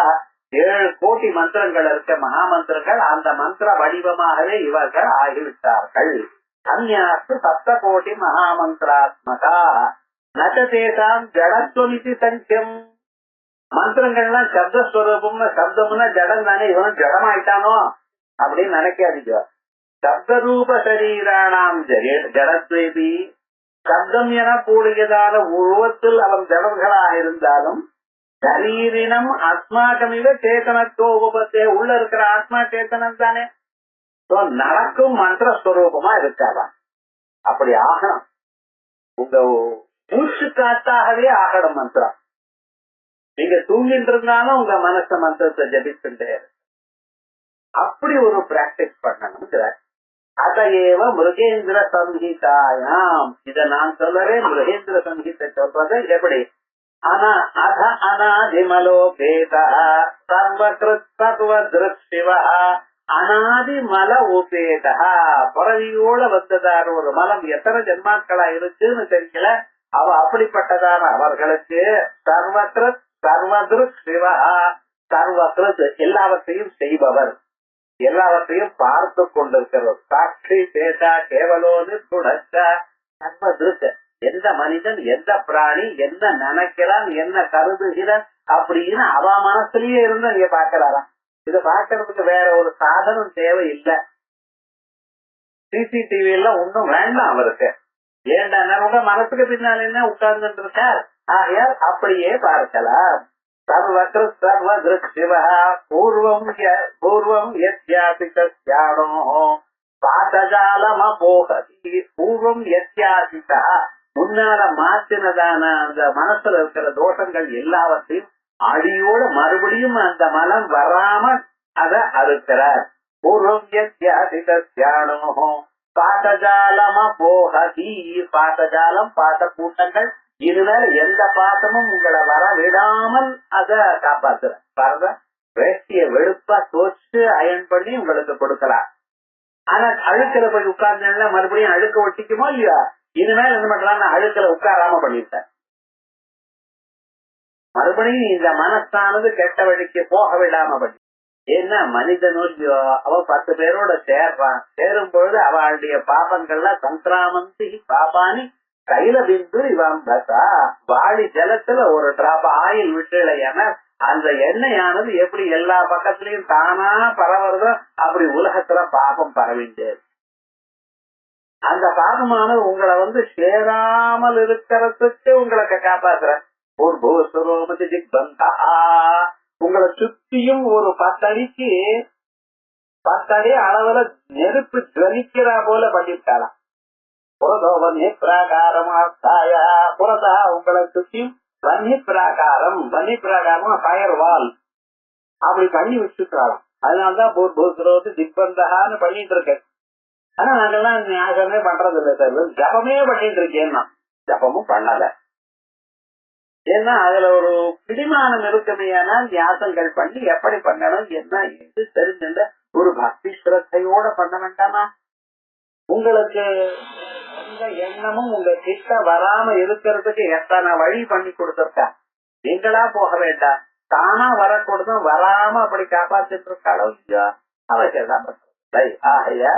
Speaker 2: 7 கோடி மந்திரங்கள் இருக்க மகாமந்திரங்கள், அந்த மந்திர வடிவமாகவே இவர்கள் ஆகிவிட்டார்கள். அந்யாஸ்து சப்த கோடி மகாமந்திராத்மகா நச்சதேசாம் ஜடத்வமிதி சங்கியம். மந்திரங்கள்லாம் சப்தஸ்வரூபம்னு, சப்தம்னா ஜடம் தானே, இவனும் ஜடமாயிட்டானோ அப்படின்னு நினைக்காதீங்க. சப்தரூப சரீரானாம் ஜடத்வேபி, சப்தம் என கூடியதான உருவத்தில் அவன் ஜடங்களாக இருந்தாலும், சரீரினம் அஸ்மாகமிவ சேத்தனத்தோ உபத்தே, உள்ள இருக்கிற ஆத்மா சேத்தனம் தானே. நடக்கும் மந்திர ஸ்வரூபமா இருக்காதான். அப்படி ஆகணும். உங்க மூச்சு காத்தாகவே ஆகணும் மந்திரம். நீங்க தூங்கிட்டு இருந்தாலும் உங்க மனச மந்திரத்தை ஜபிச்சுட்டே அப்படி ஒரு பிராக்டிஸ் பண்ணணும். அதையேவ மிருகேந்திர சம்ஹிதாயாம், இத நான் சொல்றேன். மிருகேந்திர சம்ஹிதை சொல்றது எப்படி? ஆனா அத அநாதிமலோபேதா சர்வகிருத் சர்வதிருக் சிவா அநாதிமல உபேதா. பிறவியோட வந்ததான ஒரு மலம் எத்தனை ஜென்மாக்களா இருக்குன்னு தெரியல. அவ அப்படிப்பட்டதான அவர்களுக்கு சர்வகிருத் சர்வதிருக் சிவா, சர்வகிருத் எல்லாவற்றையும் செய்பவர், எல்லாவற்றையும் பார்த்து கொண்டிருக்கிறவர், சாட்சி சேஷா கேவலோது குடச்ச சர்வதிருக். எந்த மனிதன் எந்த பிராணி என்ன நினைக்கிறான் என்ன கருதுகிறான் அப்படின்னு அவ மனசுலயே இருந்து நீங்க பாக்கிறாராம். இதை பாக்கிறதுக்கு வேற ஒரு சாதனம் தேவை இல்லை. சிசிடிவி எல்லாம் ஒன்னும் வேண்டாம் அவருக்கு. ஏண்டா உங்க மனசுக்கு பின்னால் என்ன உட்கார்ந்து இருக்கார். ஆகையால் அப்படியே பார்க்கலாம். சர்வகிருத் சர்வதிருக் சிவா பூர்வம் பூர்வம் யத்யாசிதஸ்யானோ பாசஜாலம போகதி. பூர்வம் யத்யாசிதா, முன்னால மாற்றினதான அந்த மனசுல இருக்கிற தோஷங்கள் எல்லாவற்றையும் அடியோட மறுபடியும் அந்த மனம் வராம அத அறுக்கிறார். பூர்வம் யத்யாசிதஸ்யானோ பாசஜாலம போகதி. பாசஜாலம் பாச கூட்டங்கள், இதனால எந்த பாசமும் உங்களை வர விடாமல் அத காப்பாத்துற பாருங்க. வேஷ்டிய வெளுப்பா தோச்சு அயன் பண்ணி உங்களுக்கு கொடுக்கலாம். ஆனா அழுக்கல போய் உட்கார்ந்தா மறுபடியும் அழுக்க ஒட்டிக்குமோ இல்லையா? இனிமேல் என்ன பண்றாங்க, அழுக்கல உட்காராம பண்ணிட்டேன். மறுபடியும் இந்த மனசானது கெட்ட வழிக்கு போக விடாம பண்ணி. ஏன்னா மனிதனோ அவ 10 பேரோட சேர்றான். சேரும் பொழுது அவளுடைய பாபங்கள்லாம் சங்கிராமந்தி பாபானி கையில பிந்து இவன் பசா. வாளி ஜலத்துல ஒரு டிராப் ஆயில் விட்டுலையான அந்த எண்ணெயானது எப்படி எல்லா பக்கத்திலையும் தானா பரவுறதோ அப்படி உலகத்துல பாபம் பரவிண்டது. அந்த பாபமானது உங்களை சேராமல் இருக்கிறதுக்கு உங்களுக்கு காப்பாத்துற. ஒரு பூஸ்வரோபதி திக்பந்தா, உங்களை சுத்தியும் ஒரு 10 அடி அளவுல நெருப்பு ஜனிக்கிறா போல பண்ணிவிட்டாலாம். புறதோ வன்னி பிராகாரமாஸ்தாயா, புறதா உங்களை சுத்தியும் வன்னி பிராகாரம், வன்னி பிராகாரம் ஃபயர் வால் அப்படி பண்ணி வச்சுட்டாலாம். அதனாலதான் பூர்பூஸ்வரோபதி திக்பந்தான்னு பண்ணிட்டு இருக்கேன். ஆனா நாங்கெல்லாம் ஞாபகமே பண்றது இல்லை சார். ஜபமே பண்ணிட்டு இருக்கேன். நான் ஜபமும் பண்ணல. ஏன்னா அதுல ஒரு பிடிமானம் இருக்குமையானா ஞாசங்கள் பண்ணி எப்படி பண்ணணும் என்ன எது தெரிஞ்சுட்ட ஒரு பக்தி ஸ்ரத்தையோட பண்ண வேண்டாமா? உங்களுக்கு எந்த எண்ணமும் உங்க கிட்ட வராம இருக்கிறதுக்கு எத்தனை வழி பண்ணி கொடுத்திருக்கா. நீங்களா போக வேண்டாம், தானா வரக்கூடதும் வராம அப்படி காப்பாத்திட்டு இருக்காளோ இல்லையோ அவசியம். ஆகையா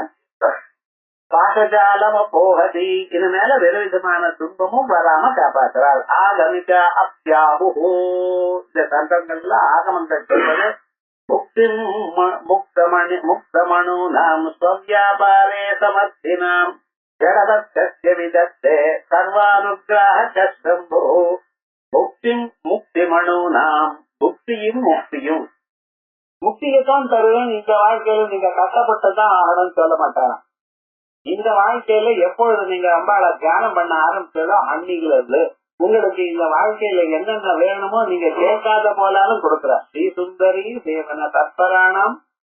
Speaker 2: பாசஜாலம போகதி, இது மேல வேறு விதமான துன்பமும் வராம காப்பாற்றுறாள். ஆகமிக அப்யாபு, இந்த சந்தங்கள்ல ஆகமங்கள் சொல்வது முக்தமணூனாம் ஸ்வவ்யாபாரே சமர்த்தினாம் ஜடவத்ய விதத்தே சர்வானுகிரக சம்போ. முக்திமணூனாம் புக்தியும் முக்தியும் முக்தியைத்தான் தருவேன். இந்த வாழ்க்கையில நீங்க கஷ்டப்பட்டுதான் ஆகணும்னு சொல்ல மாட்டாராம். இந்த வாழ்க்கையில எப்பொழுது நீங்க அம்பாளை தியானம் பண்ண ஆரம்பிச்சதோ அன்னில இருந்து உங்களுக்கு இந்த வாழ்க்கையில என்னென்ன வேணுமோ நீங்க கேட்காத போலாலும் கொடுக்குற. ஸ்ரீ சுந்தரி தேவன தற்பராணம்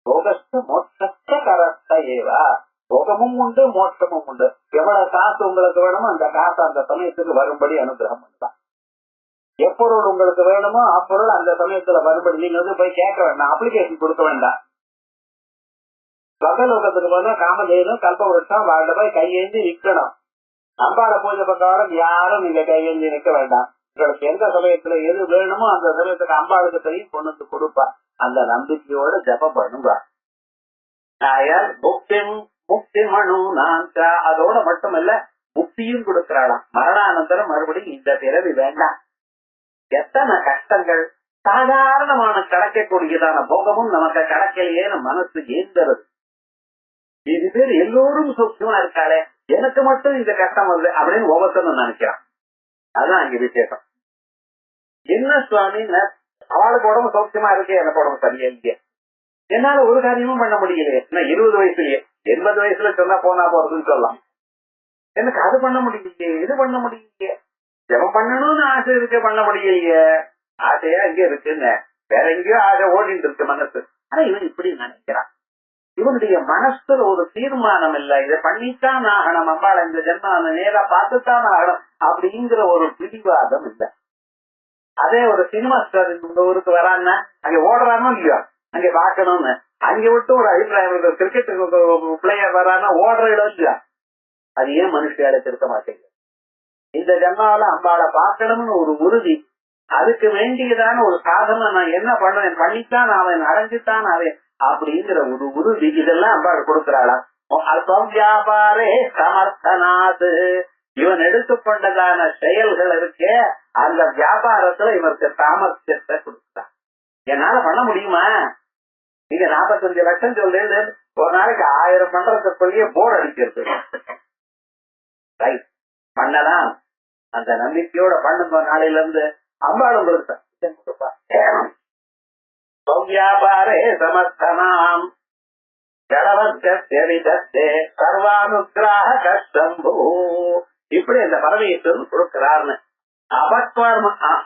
Speaker 2: போகஸ்த மோட்ச கரஸ்த ஏவா. போகமும் உண்டு மோட்சமும் உண்டு. எவ்வளவு காசு உங்களுக்கு வேணுமோ அந்த காசு அந்த சமயத்துக்கு வரும்படி அனுகிரகம் பண்ணலாம். எப்பொருள் உங்களுக்கு வேணுமோ அப்பொருள் அந்த சமயத்துல வரும்படி நீங்க வந்து போய் கேட்க வேண்டாம், அப்ளிகேஷன் கொடுக்க வேண்டாம். ஸ்வர்கலோகத்துக்கு போனா காமதேனும் கல்பவருஷம் வாழ்ந்த போய் கையேந்தி நிக்கணும். அம்பாளை பூஜை பண்றவங்க யாரும் நீங்க கையேந்தி நிக்க வேண்டாம். உங்களுக்கு எந்த சமயத்துல எது வேணுமோ அந்த சமயத்துக்கு அம்பாளுக்கு தெரியும் கொண்டு வந்து கொடுப்பா. அந்த நம்பிக்கையோட ஜபம் பண்ணுவா. முக்தி மனு நான் அதோட மட்டுமல்ல முக்தியும் கொடுக்கிறாளாம். மரணானந்தரம் மறுபடியும் இந்த பிறவி வேண்டாம். எத்தனை கஷ்டங்கள் சாதாரணமான கிடைக்கக்கூடியதான போகமும் நமக்கு கிடைக்கலையேன்னு மனசு ஏந்தறது. இது பேர் எல்லோரும் சௌக்கியமா இருக்காளே, எனக்கு மட்டும் இந்த கஷ்டம் வருது அப்படின்னு ஒவ்வொருத்தரும் நினைக்கிறான். அதுதான் இங்க விசேஷம். என்ன சுவாமி அவளுக்கு உடம்பு சௌக்கியமா இருக்கே, எனக்கு உடம்பு சரியா இல்லையே, என்னால ஒரு காரியமும் பண்ண முடியலையே. 20 வயசுலயே 80 வயசுல சொன்னா போனா போறதுன்னு சொல்லலாம். எனக்கு அது பண்ண முடியலையே, இது பண்ண முடியலையே, ஜபம் பண்ணணும்னு ஆசை இருக்கு, பண்ண முடியலையே. ஆசையா இங்க இருக்குங்க, வேற எங்கேயோ ஆசை ஓடிட்டு இருக்கு மனசு. ஆனா இவன் இப்படி நினைக்கிறான். இவனுடைய மனசுல ஒரு தீர்மானம் இல்ல, இதை பண்ணித்தான் ஆகணும், அம்பாளை இந்த ஜென்ம நேரா பார்த்துத்தான் ஆகணும் அப்படிங்கிற ஒரு பிடிவாதம் இல்ல. அதே ஒரு சினிமா ஸ்டார் இந்த ஊருக்கு வரான்னா அங்க ஓடுறானோ இல்லையோ, அங்க பாக்கணும்னு அங்க விட்டு ஒரு அபிப்பிராயம், கிரிக்கெட் பிளேயர் வரான்னா ஓடுற இடம் இல்லையா, அது ஏன் மனுஷியாளுக்கு இருக்க மாட்டேங்குது? இந்த ஜென்மாவில அம்பாளை பார்க்கணும்னு ஒரு உறுதி, அதுக்கு வேண்டியதான ஒரு சாதனை, நான் என்ன பண்ணுவேன், பண்ணித்தான் அவன் அடைஞ்சுத்தான் அவன் அப்படிங்கிற ஒரு உறுதி, இதெல்லாம் அம்பாள் கொடுக்கிறாளா. வியாபாரே சமர்த்தனாது, இவன் எடுத்துக்கொண்டதான செயல்கள் இருக்கே அந்த வியாபாரத்துல இவருக்கு சாமர்த்தியத்தை கொடுத்தான். என்னால பண்ண முடியுமா? நீங்க 45 லட்சம் சொல்றேன், ஒரு நாளைக்கு 1000 பண்றதுக்குள்ளேயே போர் அடிக்கிறது. ரைட், பண்ணலாம். அந்த நம்பிக்கையோட பண்ணுங்க. நாளையில இருந்து அம்பாள் உங்களுக்கு கொடுப்பா. வியாபாரே சமர்த்தனாம் சர்வானுகிரக சம்போ. இப்படி அந்த பரமேஸ்வரன் கொடுக்கிறார்னு.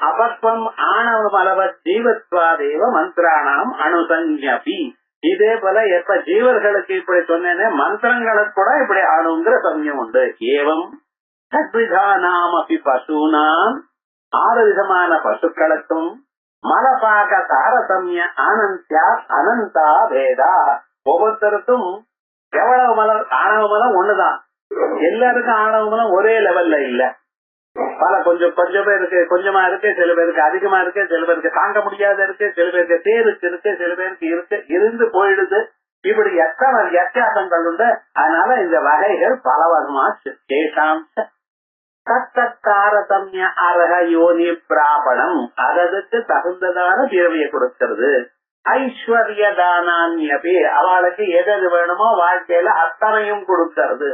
Speaker 2: அபத்வம் ஆணவமலவ ஜீவத்வாதேவ மந்திராணாம் அணுசஞ்ஞபி. இதே போல எப்ப ஜீவர்களுக்கு இப்படி சொன்னேன்னு மந்திரங்களுக்கு கூட இப்படி அணுங்கிற சமயம் உண்டு. ஏவம் சத்விதானாம் அப்படி பசுனாம், 6 விதமான பசுக்களுக்கும் மலபாக தாரதமிய அனந்தியா அனந்தா வேதா. ஒவ்வொருத்தருக்கும் எவ்வளவு மலம், ஆணவ மலம் ஒண்ணுதான். எல்லாருக்கும் ஆணவ மலம் ஒரே லெவல்ல இல்ல. பல கொஞ்சம் பேருக்கு கொஞ்சமா இருக்கு, சில பேருக்கு அதிகமா இருக்கு, சில பேருக்கு தாங்க முடியாத இருக்கு, சில பேருக்கு தேருக்கு இருக்கு, சில பேருக்கு இருக்கு, இருந்து போயிடுது. இப்படி எத்தனை வித்தியாசங்கள் உண்டு. அதனால இந்த வகைகள் பலவகமா சேஷாம்ச தாரதமிய அரக யோனி பிராபணம், அதற்கு தகுந்ததான பிறவியை கொடுக்கிறது. ஐஸ்வர்ய தானான்யபி, அவளுக்கு எது வேணுமோ வாழ்க்கையில அத்தனையும் கொடுக்கிறது.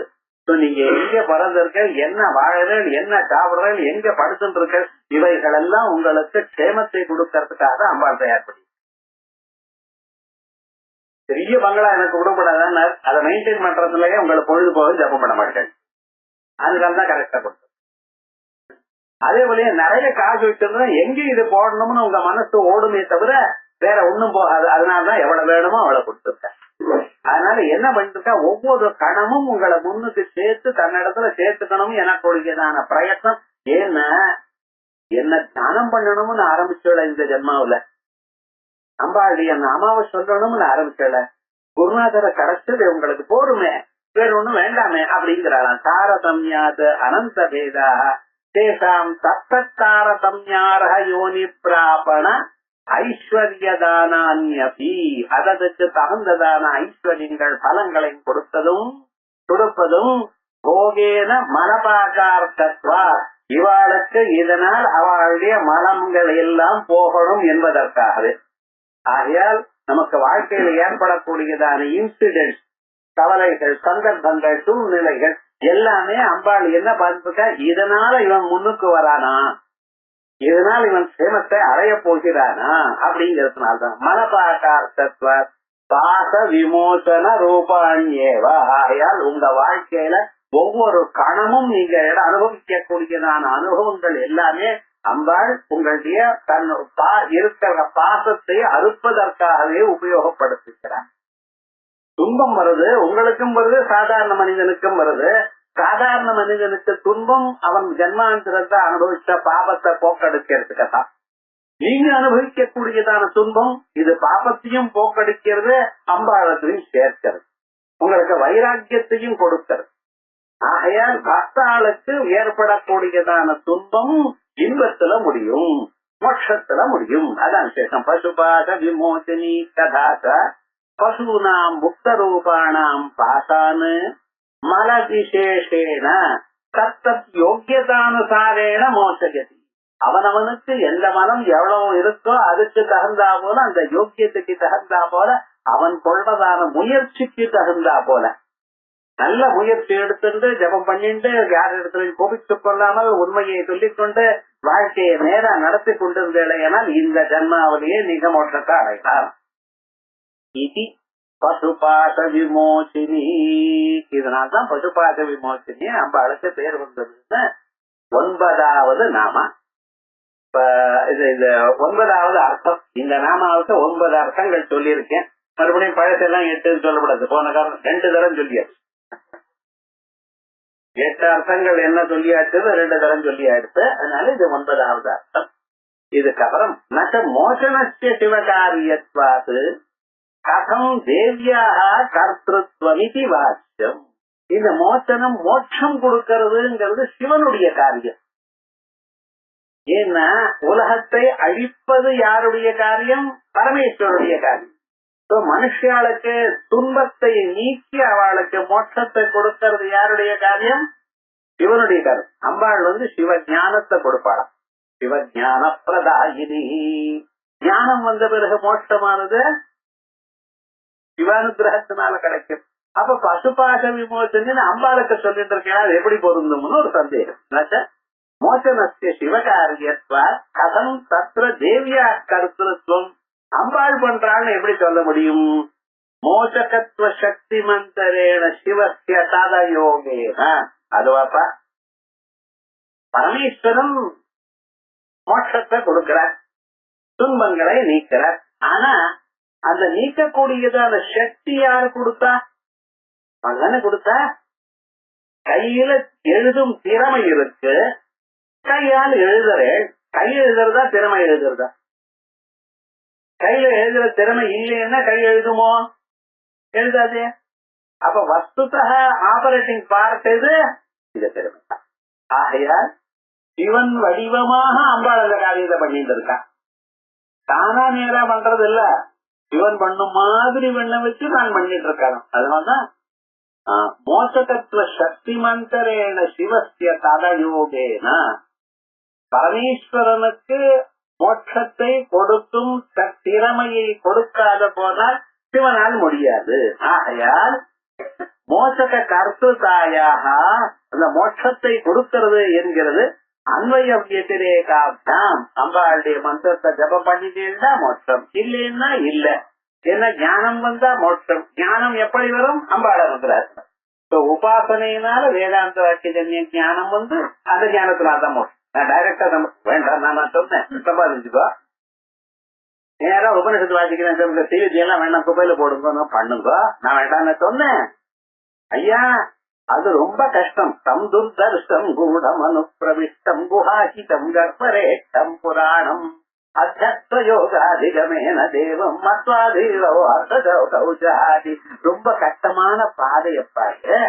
Speaker 2: நீங்க எங்க பிறந்திருக்க, என்ன வாழறீர்கள், என்ன சாப்பிடுறீர்கள், எங்க படுத்துட்டு இருக்க, இவைகள் எல்லாம் உங்களுக்கு க்ஷேமத்தை கொடுக்கறதுக்காக அம்பாள் தயார் பண்ணி. பெரிய பங்களா எனக்கு விடப்படாதான அதை மெயின்டைன் பண்றதுலயே உங்களுக்கு பொழுது போக ஜபம் பண்ண மாட்டேன். அதுதான் கரெக்டா கொடுத்து. அதே போல நிறைய காசு வச்சிருந்தா எங்க இது போடணும்னு உங்க மனசு ஓடுமே தவிர வேற ஒண்ணும் போகாது. அதனாலதான் எவ்வளவு வேணுமோ அவ்வளவு கொடுத்துருக்கேன். அதனால என்ன பண்ணிருக்கா, ஒவ்வொரு கணமும் உங்களை முன்னுக்கு சேர்த்து தன்னிடத்துல சேர்த்துக்கணும் எனக்குரியதான பிரயத்னம். ஏன்னா என்ன தானம் பண்ணணும்னு ஆரம்பிச்சோட இந்த ஜென்மாவில, அம்பாளுடைய நாமாவை சொல்லணும்னு ஆரம்பிச்சோட, குருநாதரை கிடைச்சது உங்களுக்கு போருமே, வேற ஒண்ணும் வேண்டாமே அப்படிங்கிறாளாம். தாரதமியாது அனந்த பேதா தேசாம் தத்தாரதமியாரக யோனி பிராபண ஐஸ்வர்யதானான்யபி, அதற்கு தகுந்ததான ஐஸ்வர்யங்கள் பலங்களை கொடுப்பதும் போகேன மனபாகார்த்தத்வா, இவாளுக்கு இதனால் அவளுடைய மலங்கள் எல்லாம் போகணும் என்பதற்காகவே. ஆகையால் நமக்கு வாழ்க்கையில ஏற்படக்கூடியதான இன்சிடென்ட்ஸ், கவலைகள், சந்தர்ப்பங்கள், சூழ்நிலைகள் எல்லாமே அம்பாள் என்ன பார்த்துக்க, இதனால இவன் முன்னுக்கு வரானா, இதனால் இவன் சேமத்தை அடைய போகிறானா அப்படிங்கிறதுனால்தான் மனபாட்டார்த்தத்வ பாச விமோசன ரூபாண்யேவா. ஆகையால் உங்க வாழ்க்கையில ஒவ்வொரு கணமும் நீங்க அனுபவிக்கக்கூடியதான அனுபவங்கள் எல்லாமே அம்பாள் உங்களுடைய தன் இருக்கிற பாசத்தை அறுப்பதற்காகவே உபயோகப்படுத்துகிறார். துன்பம் வருது, உங்களுக்கும் வருது, சாதாரண மனிதனுக்கும் வருது. சாதாரண மனிதனுக்கு துன்பம் அவன் ஜன்மாந்திரத்தை அனுபவிச்ச பாபத்தை போக்கெடுக்கிறதுக்கத்தான். நீங்க அனுபவிக்கக்கூடியதான துன்பம் இது பாபத்தையும் போக்கடிக்கிறது, அம்பாளத்தையும் சேர்க்கிறது, உங்களுக்கு வைராக்கியத்தையும் கொடுக்கிறது. ஆகையால் பக்தாளுக்கு ஏற்படக்கூடியதான துன்பம் இன்பத்துல முடியும், மோட்சத்துல முடியும். அதான் சேஷம். பசுபாத விமோசனி கதாச பசூனாம் முக்த ரூபாணாம் பாசானு மல விசேஷேன தத்தத் யோக்கியதானுசாரேன மோசகதி. அவனவனுக்கு எந்த மனம் எவ்வளவு இருக்கோ அதுக்கு தகுந்தா போல, அந்த யோக்கியத்துக்கு தகுந்தா போல, அவன் கொள்வதான முயற்சிக்கு தகுந்தா போல நல்ல முயற்சி எடுத்துட்டு ஜபம் பண்ணிட்டு யார் இடத்துல கோபித்துக் கொள்ளாமல் உண்மையை சொல்லிக்கொண்டு வாழ்க்கையை நேரா நடத்தி கொண்டிருந்தேனால் இந்த ஜன்மாவிலேயே நீங்க மோட்சத்தை அடையலாம். இது பசுபாச விமோசினி. இதனால்தான் பசுபாச விமோசினி அம்பாளுக்கு பேர் வந்ததுன்னு 9வது நாமா. இப்ப இது 9வது அர்த்தம். இந்த நாமாவுக்கு 9 அர்த்தங்கள் சொல்லியிருக்கேன். மறுபடியும் பழசெல்லாம் 8 சொல்லக்கூடாது. போன காரணம் 2 தரம் சொல்லியாச்சு. 8 அர்த்தங்கள் என்ன சொல்லியாச்சு, 2 தரம் சொல்லியாச்சு. அதனால இது 9வது அர்த்தம். இதுக்கப்புறம் நச்ச மோசனஸ்ய சிவகாரியத்வாது கதம் தேவியாக கர்த்திருவமிதி வாக்கியம். இந்த மோசனம் மோட்சம் கொடுக்கிறதுங்கிறது சிவனுடைய காரியம். ஏன்னா உலகத்தை அழிப்பது யாருடைய காரியம்? பரமேஸ்வருடைய காரியம். மனுஷாளுக்கு துன்பத்தை நீக்கி அவளுக்கு மோட்சத்தை கொடுக்கிறது யாருடைய காரியம்? சிவனுடைய காரியம். அம்பாள் சிவ ஞானத்தை கொடுப்பாளாம். சிவஞான பிரதாயினி. ஞானம் வந்த பிறகு மோட்சமானது சிவானுகிரகத்தினால கிடைக்கும். அப்ப பசுபாச விமோசனை அம்பாளுக்கு சொல்லிட்டு இருக்கேன், அது எப்படி பொருந்தும்னு ஒரு சந்தேகம். மோசனஸ்ய சிவகாரியத்வா கதம் தத்ர தேவியா கர்த்திருவம். அம்பாள் பண்றான்னு எப்படி சொல்ல முடியும்? மோசகத்துவ சக்தி மந்தரேன சிவஸ்ய ததயோகேன. அதுவாப்பா பரமேஸ்வரன் மோட்சத்தை கொடுக்கிறார், துன்பங்களை நீக்கிறார். ஆனா அந்த நீக்கக்கூடியதான சக்தி யாரு கொடுத்தா? அதானே கொடுத்தா. கையில எழுதும் திறமை இருக்கு, கையால் எழுதுறேன். கை எழுதுறதா திறமை எழுதுறதா? கையில எழுதுற திறமை இல்லைன்னா கை எழுதுமோ? எழுதாதே. அப்ப வஸ்துதா ஆபரேட்டிங் பார்ட் இது திறமை தான். ஆகையால் சிவன் வடிவமாக அம்பாள் அந்த காரியத்தை பண்ணிட்டு இருக்கா. தானா நேரா பண்றது இல்ல, சிவன் பண்ணும் மாதிரி பண்ண வச்சு நான் பண்ணிட்டு இருக்காங்க. அதனாலதான் மோசகத்துவ சக்தி மந்தரேன சிவஸ்ய ததயோகேன. பரமேஸ்வரனுக்கு மோட்சத்தை கொடுக்கும் திறமையை கொடுக்காத போனால் சிவனால் முடியாது. ஆகையால் மோசக கர்த்தாயாக அந்த மோட்சத்தை கொடுக்கிறது என்கிறது அன்வய வியதிரேகாப்தாம். அம்பாளுடைய மந்திரத்தை ஜபம் பண்ணிட்டேன்னா மோட்சம், இல்லைன்னா இல்ல. என்ன ஞானம் வந்தா மோட்சம். ஞானம் எப்படி வரும்? அம்பாள வந்துறாரு. உபாசனையினால வேதாந்த வாக்கிய ஞானம் அந்த ஞானத்தினால்தான் மோட்சம். நான் டைரக்டா வேண்டாம், நான் சொன்னேன் சம்பாதிச்சுக்கோ, நேரா உபனிஷத்து வாசிக்கிறேன், டிவி எல்லாம் வேண்டாம் குப்பையில போடுங்க பண்ணுங்க, நான் வேண்டாம்னு சொன்னேன். ஐயா அது ரொம்ப கஷ்டம். தம் துர்தர்ஷம் கூடம் அனுப்பிரவிஷ்டம் குஹாசிதம் கர்ப்பரேட்டம் புராணம் அத்தியோகாதிகமேன தேவம் மத்வாதீவோ அர்த்தௌஜாதி. ரொம்ப கஷ்டமான பாதையப்பாடு.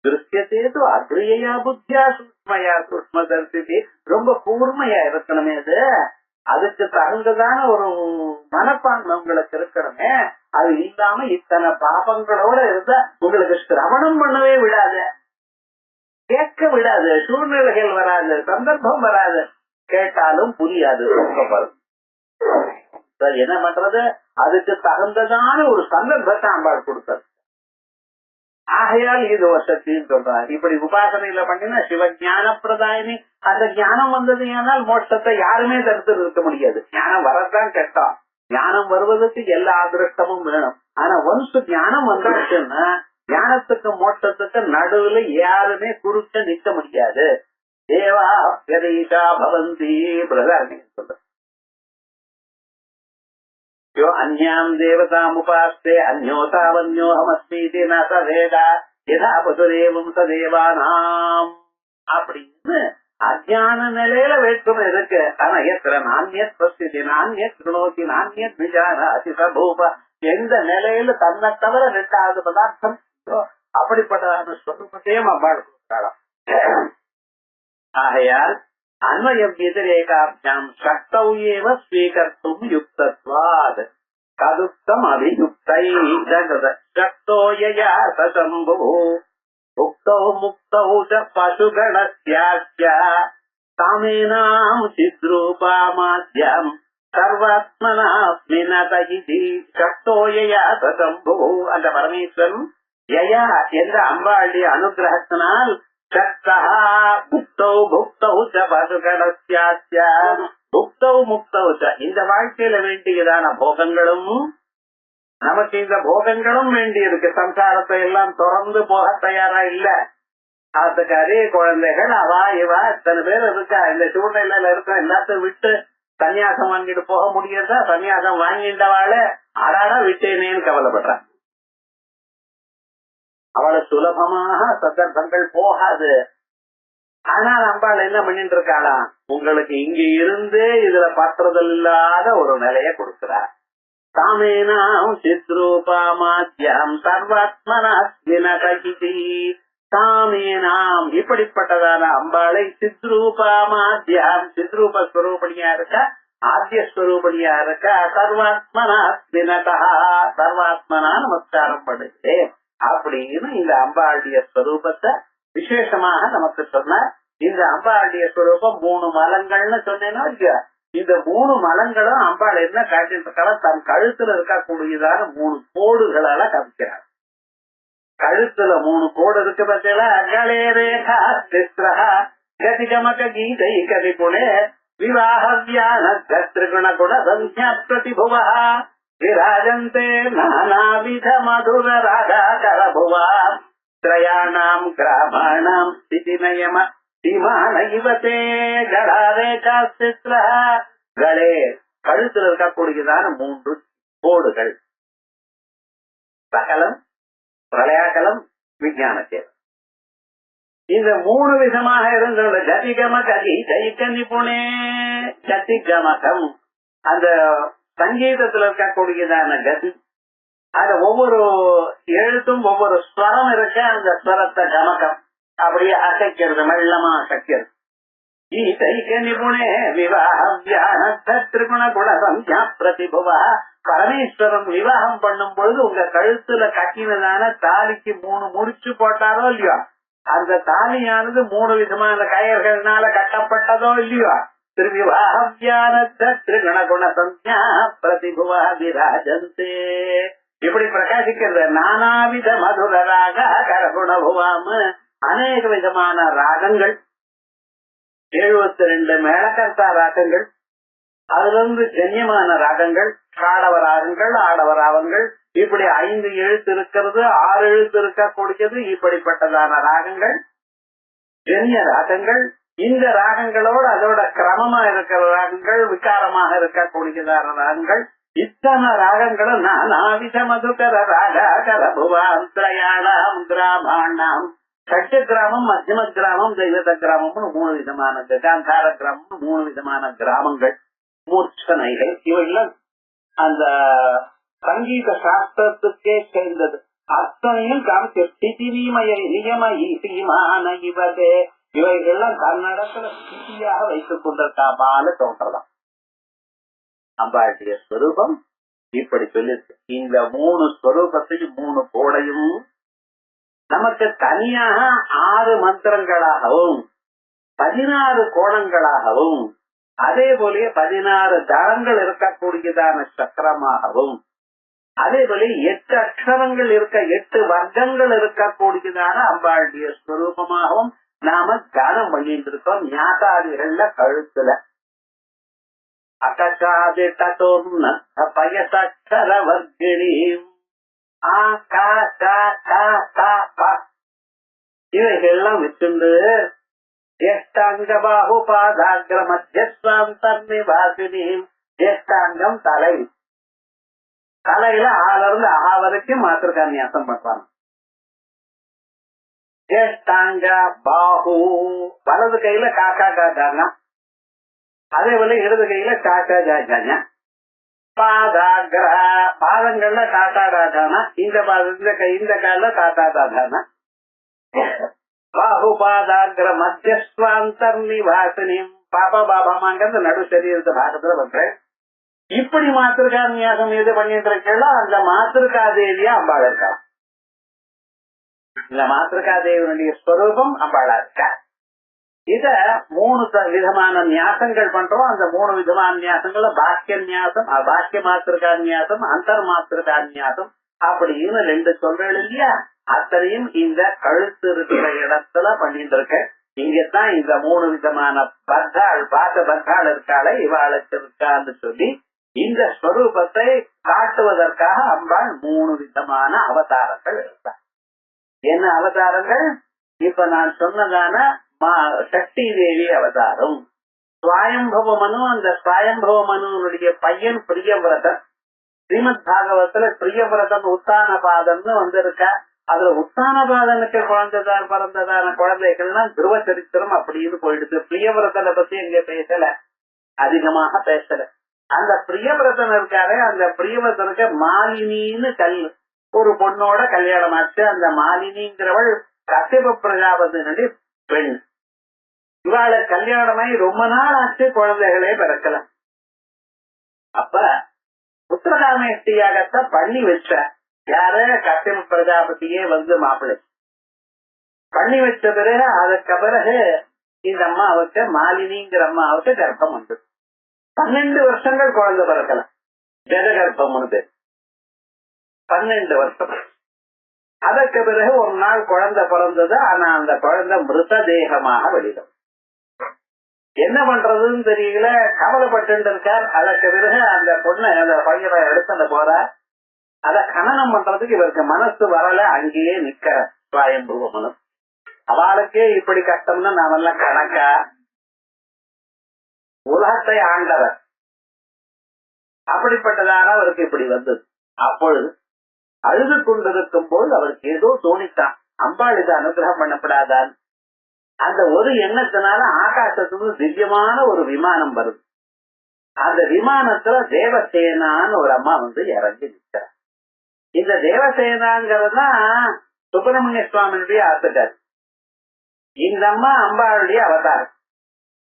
Speaker 2: திருஷ்யத்தேது அக்ரியா புத்தியா சூக்மயா சூக்மதர்சி. ரொம்ப கூர்மையா இருக்கணுமே. அதுக்கு தகுந்ததான ஒரு மனப்பான்மை உங்களுக்கு இருக்கணுமே. அது இல்லாம இத்தனை பாபங்களோட இருந்தா உங்களுக்கு சிரவணம் பண்ணவே விடாது, கேட்க விடாது, சூழ்நிலைகள் வராது, சந்தர்ப்பம் வராது, கேட்டாலும் புரியாது. என்ன பண்றது, அதுக்கு தகுந்ததான ஒரு சந்தர்ப்பத்தை அம்பாள் கொடுத்தது. ஆகையால் இது வசத்தின்னு சொல்றாரு. இப்படி உபாசனையில பண்ணினா சிவஞான பிரதாயினி. அந்த ஞானம் வந்தது ஏனால் மோட்சத்தை யாருமே தடுத்து நிறுத்த முடியாது. ஞானம் வரத்தான் கெட்டான். ஞானம் வருவதற்கு எல்லா அதிருஷ்டமும் வேணும். ஆனா ஒன்ஸ் ஞானம் வந்தாச்சுன்னா ஞானத்துக்கு மோட்சத்துக்கு நடுவுல யாருமே குறுக்க நிற்க முடியாது. தேவா கதீஷா பவந்தி பிரதாரணி சொல்ற. அந்யாம் தேவதாம் உபாஸ்தே அந்யோதாவன்யோஹமஸ்மீதி ந சவேதா யதா பசுரேவம் சதேவானாம் அப்படின்னு அஜான நிலையில வேற்றுமை இருக்கு. ஆனா எத்திர நானியத் பஸ்தி நானியத் கிருணோதி நானியத் விஜானாதி சபூப, எந்த நிலையில தன்னை தவிர ரெண்டாவது பதார்த்தம் அப்படிப்பட்டதான ஸ்வரூபத்தையும் அம்பாள் கொடுத்தாளாம். ஆகையால் அன்வய வியதிரேகாபியாம் சக்தௌயேவ ஸ்வீகர்த்தும் யுக்தத்வாத் கதுக்தம் அபியுக்தை சக்தோ யயா சசம்போ உக்தௌ முக்தௌ ச பசுகணஸ்யாஸ்ய காமேனாம் சித்ரூபாமாத்யம் சர்வாத்மனாஸ்மினத இதி சக்தோ யயா சசம்போ. அந்த பரமேஸ்வரன் யயா என்ற அம்பாளுடைய அனுகிரகத்தினால் சக்தா முக்தௌ புக்தௌ ச பசுகணஸ்யாஸ்ய புக்தௌ முக்தௌ ச, இந்த வாழ்க்கையில வேண்டியதான போகங்களும் நமக்கு இந்த போகங்களும் வேண்டி இருக்கு. சம்சாரத்தை எல்லாம் தொடர்ந்து போக தயாரா இல்ல. அதுக்கு அதே குழந்தைகள் அவா இவா இத்தனை பேர் இருக்கா. இந்த சூழ்நிலையில இருக்க எல்லாத்தையும் விட்டு சன்னியாசம் வாங்கிட்டு போக முடியாதா? சன்னியாசம் வாங்கிட்டவாழ அடாடா விட்டேனேன்னு கவலைப்படுறான். அவளை சுலபமாக சந்தர்ப்பங்கள் போகாது. ஆனால் அம்பாள் என்ன பண்ணிட்டு இருக்காளா, உங்களுக்கு இங்க இருந்து இதுல பற்றுதல் இல்லாத ஒரு நிலைய கொடுக்கிறார். காமேனாம் சித்ரூபாமாத்யம் சர்வாத்மனாஸ்மினதி காமேனாம், இப்படிப்பட்டதான அம்பாளை சித்ரூபாமாத்யம், சித்ரூப ஸ்வரூபணியா இருக்க, ஆத்யஸ்வரூபணியா இருக்க, சர்வாத்மனாஸ்மினதா, சர்வாத்மனா நமஸ்காரம் பண்ணுகிறேன் அப்படின்னு இந்த அம்பாளுடைய ஸ்வரூபத்தை விசேஷமாக நமக்கு சொன்னார். இந்த அம்பாளுடைய ஸ்வரூபம் 3 மலங்கள்னு சொன்னேன்னா இல்லையா, இந்த 3 மலங்களும் அம்பாள் என்ன காட்டிட்டு தன் கழுத்துல இருக்கக்கூடியதான 3 கோடுகளால காமிக்கிறார். கழுத்துல 3 கோடு இருக்கு பார்த்தீங்களா, அகலே ரேகா சித்ரஹ கதிகமக கீதை கதிபுணே விவாஹவ்யான திரிகுண குண சஞ்ஞா பிரதிபுவ விராஜந்தே நானாவித மதுர ராகாகர புவா த்ரயாணாம் கிராமாணாம் ஸ்திதி நயம சீமான இவத்தே கடாரேகா சித்ரஹ. களே கழுத்துல இருக்கக்கூடியதான 3 கோடுகள், சகலம் பிரளயாகலம் விஞ்ஞானத்தேவம். இந்த 3 விதமாக இருந்த ஜதிகம கதி தைக்க நிபுணே. ஜதிகமகம் அந்த சங்கீதத்துல இருக்கக்கூடியதான கதி, அது ஒவ்வொரு எழுத்தும் ஒவ்வொரு ஸ்வரம் இருக்க, அந்த ஸ்வரத்தை கமகம் அப்படியே அசைக்கிறது, மெல்லமா அசைக்கிறது. ஈதைக்க நிபுணே விவாஹவ்யான திரிகுண குண சஞ்ஞா பிரதிபுவா. பரமேஸ்வரன் விவாகம் பண்ணும் பொழுது உங்க கழுத்துல கட்டினதான தாலிக்கு 3 முடிச்சு போட்டாரோ இல்லையோ, அந்த தாலியானது 3 விதமான கயர்கள்னால கட்டப்பட்டதோ இல்லையோ, திருவிவாஹவ்யான திரிகுண குண சஞ்ஞா பிரதிபுவா விராஜந்தே, இப்படி பிரகாசிக்கிறது. நானாவித மதுர ராக கரகுணபுவாம, அநேக விதமான ராகங்கள், 72 மேளகர்த்தா ராகங்கள், அதுல இருந்து ஜன்யமான ராகங்கள், காடவ ராகங்கள், ஆடவ ராகங்கள், இப்படி 5 எழுத்து இருக்கிறது, 6 எழுத்து இருக்கக்கூடியது, இப்படிப்பட்டதான ராகங்கள் ஜன்ய ராகங்கள். இந்த ராகங்களோடு அதோட கிரமமா இருக்கிற ராகங்கள், விகாரமாக இருக்கக்கூடியதான ராகங்கள், இத்தனை ராகங்களும் நானாவித மதுகர ராக கரபுவாம் திரயாணாம் கிராமாணாம். சட்ச கிராமம், மத்தியம கிராமம், தெய்வத கிராமம்னு 3 விதமான, காந்தார கிராமம் 3 விதமான கிராமங்கள், மூர்ச்சனைகள். இவையெல்லாம் அந்த சங்கீத சாஸ்திரத்துக்கே சேர்ந்தது. அத்தனையும் காமிச்சு ஸ்திதிமய நியம ஈசீமான இவதே, இவைகள்லாம் கர்நாடகத்துல ஸ்திதியாக வைத்துக் கொண்டிருக்காபால தோன்றலாம். அம்பாளுடைய ஸ்வரூபம் இப்படி சொல்லிருக்கு. இந்த 3 ஸ்வரூபத்தையும் 3 கோடையும் நமக்கு தனியாக 6 மந்திரங்களாகவும் 16 கோணங்களாகவும் அதே போல 16 தளங்கள் இருக்கக்கூடியதான சக்கரமாகவும், அதே போல 8 அக்ஷரங்கள் இருக்க 8 வர்க்கங்கள் இருக்கக்கூடியதான அம்பாளுடைய ஸ்வரூபமாகவும் நாம தியானம் பண்ணிட்டு இருக்கோம். ஞாதாதிகள்ல கழுத்துல அகசாதிட்டோம் பயசக்கர வர்க்கிணீம் இவைகள்லாம் வச்சுண்டு ஜேஷ்டாங்க பாகுபாதாகிர மத்தியஸ்வாந்தர்நிவாசினீம். ஜேஷ்டாங்கம் தலை, தலையில ஆலிருந்து ஆ வரைக்கும் மாத்திருக்கான்யாசம் பண்றாங்க. ஜேஷ்டாங்க பாகு வலது கையில காக்கா காக்காங்க, அதே போல இடது கையில காக்கா காக்காங்க. பாதாகிர பாதங்கள்ல காக்கா காக்கானா, இந்த கால காக்கா காக்கானா. பாகுபாதாகிர மத்தியஸ்வாந்தர்நிவாசினியும் பாபா பாபாமாங்கிறது நடு சரீரத்தை பாகத்துல பண்றேன். இப்படி மாத்திருக்கா நியாசம் எது பண்ணிட்டு இருக்கோ அந்த மாத்திருக்கா தேவியா அம்பாளா இருக்கா. இந்த மாத்திருக்கா தேவியனுடைய ஸ்வரூபம் அம்பாளா இருக்கா. இத 3 விதமான நியாசங்கள் பண்றோம். அந்த 3 விதமான நியாசங்கள்ல பாக்கிய நியாசம், பாக்கிய மாத்திருக்கா நியாசம், அந்தர் மாத்திருக்கா நியாசம் அப்படின்னு 2 சொல்றேன் இல்லையா. அத்தனையும் இந்த கழுத்து இருக்கிற இடத்துல பண்ணிட்டு இருக்க. இங்கத்தான் இந்த 3 விதமான பத்தாள் பத்தாள் இருக்காளே இவாளுக்கு இருக்கான்னு சொல்லி இந்த ஸ்வரூபத்தை காட்டுவதற்காக அம்பாள் 3 விதமான அவதாரங்கள் இருக்காள். என்ன அவதாரங்கள்? இப்ப நான் சொன்னதான சக்தி தேவி அவதாரம், ஸ்வயம்பவ மனு. அந்த ஸ்வயம்பவ மனுடைய பையன் பிரியவிரதன். ஸ்ரீமத் பாகவத்துல பிரியவிரதன் உத்தான பாதம்னு வந்திருக்கா. அதுல உத்தானபாதனுக்கு பிறந்ததான குழந்தைகள்லாம் துருவ சரித்திரம் அப்படின்னு போயிடுது. பிரியவிரதனை பத்தி எங்க பேசல, அதிகமாக பேசல. அந்த பிரியவிரதன் இருக்காரு, அந்த பிரியவிரதனுக்கு மாலினின்னு ஒரு பொண்ணோட கல்யாணம் ஆச்சு. அந்த மாலினிங்கிறவள் கசிப பிரஜாபதியினுடைய பெண். இவாள கல்யாணமாய் ரொம்ப நாள் ஆச்சு, குழந்தைகளே பிறக்கல. அப்ப புத்திரகாமேஷ்டியாகத்தை பண்ணி வச்ச யாரு? கசிப பிரஜாபதியே மாப்பிள்ளை பண்ணி வச்ச பிறகு அதுக்கு பிறகு இந்த அம்மாவுக்கு மாலினிங்கிற அம்மாவுக்கு கர்ப்பம் வந்து 12 வருஷங்கள் குழந்தை பிறக்கல. ஜெககர்ப்பம் 12 வருஷம். அதற்கு பிறகு ஒரு நாள் குழந்தை பிறந்தது. ஆனா அந்த குழந்தை மிருத தேகமாக வெளியிடும். என்ன பண்றதுன்னு தெரியல, கவலைப்பட்டு இருக்கார். அதற்கு பிறகு அந்த பொண்ணை அந்த பையனை எடுத்துட்டு போற. அத கணனம் பண்றதுக்கு இவருக்கு மனசு வரல. அங்கேயே நிக்கிற ஸ்வயம்புவ மனு. அவளுக்கே இப்படி கஷ்டம்னு நாமெல்லாம் கணக்கா? உலகத்தை ஆண்டவர் அப்படிப்பட்டதாக அவருக்கு இப்படி வந்தது. அப்பொழுது அழுது கொண்டிருக்கும் போது அவருக்கு ஏதோ தோணித்தான், அம்பாள் இதை அனுகிரகம் பண்ணப்படாதான். அந்த ஒரு எண்ணத்தினால ஆகாசத்துக்கு திவ்யமான ஒரு விமானம் வருது. அந்த விமானத்துல தேவசேனான்னு ஒரு அம்மா இறங்கி நிற்கிறார். இந்த தேவசேனாங்கிறதுதான் சுப்பிரமணிய சுவாமியுடைய ஆத்துக்கார். இந்த அம்மா அம்பாளுடைய அவதாரம்.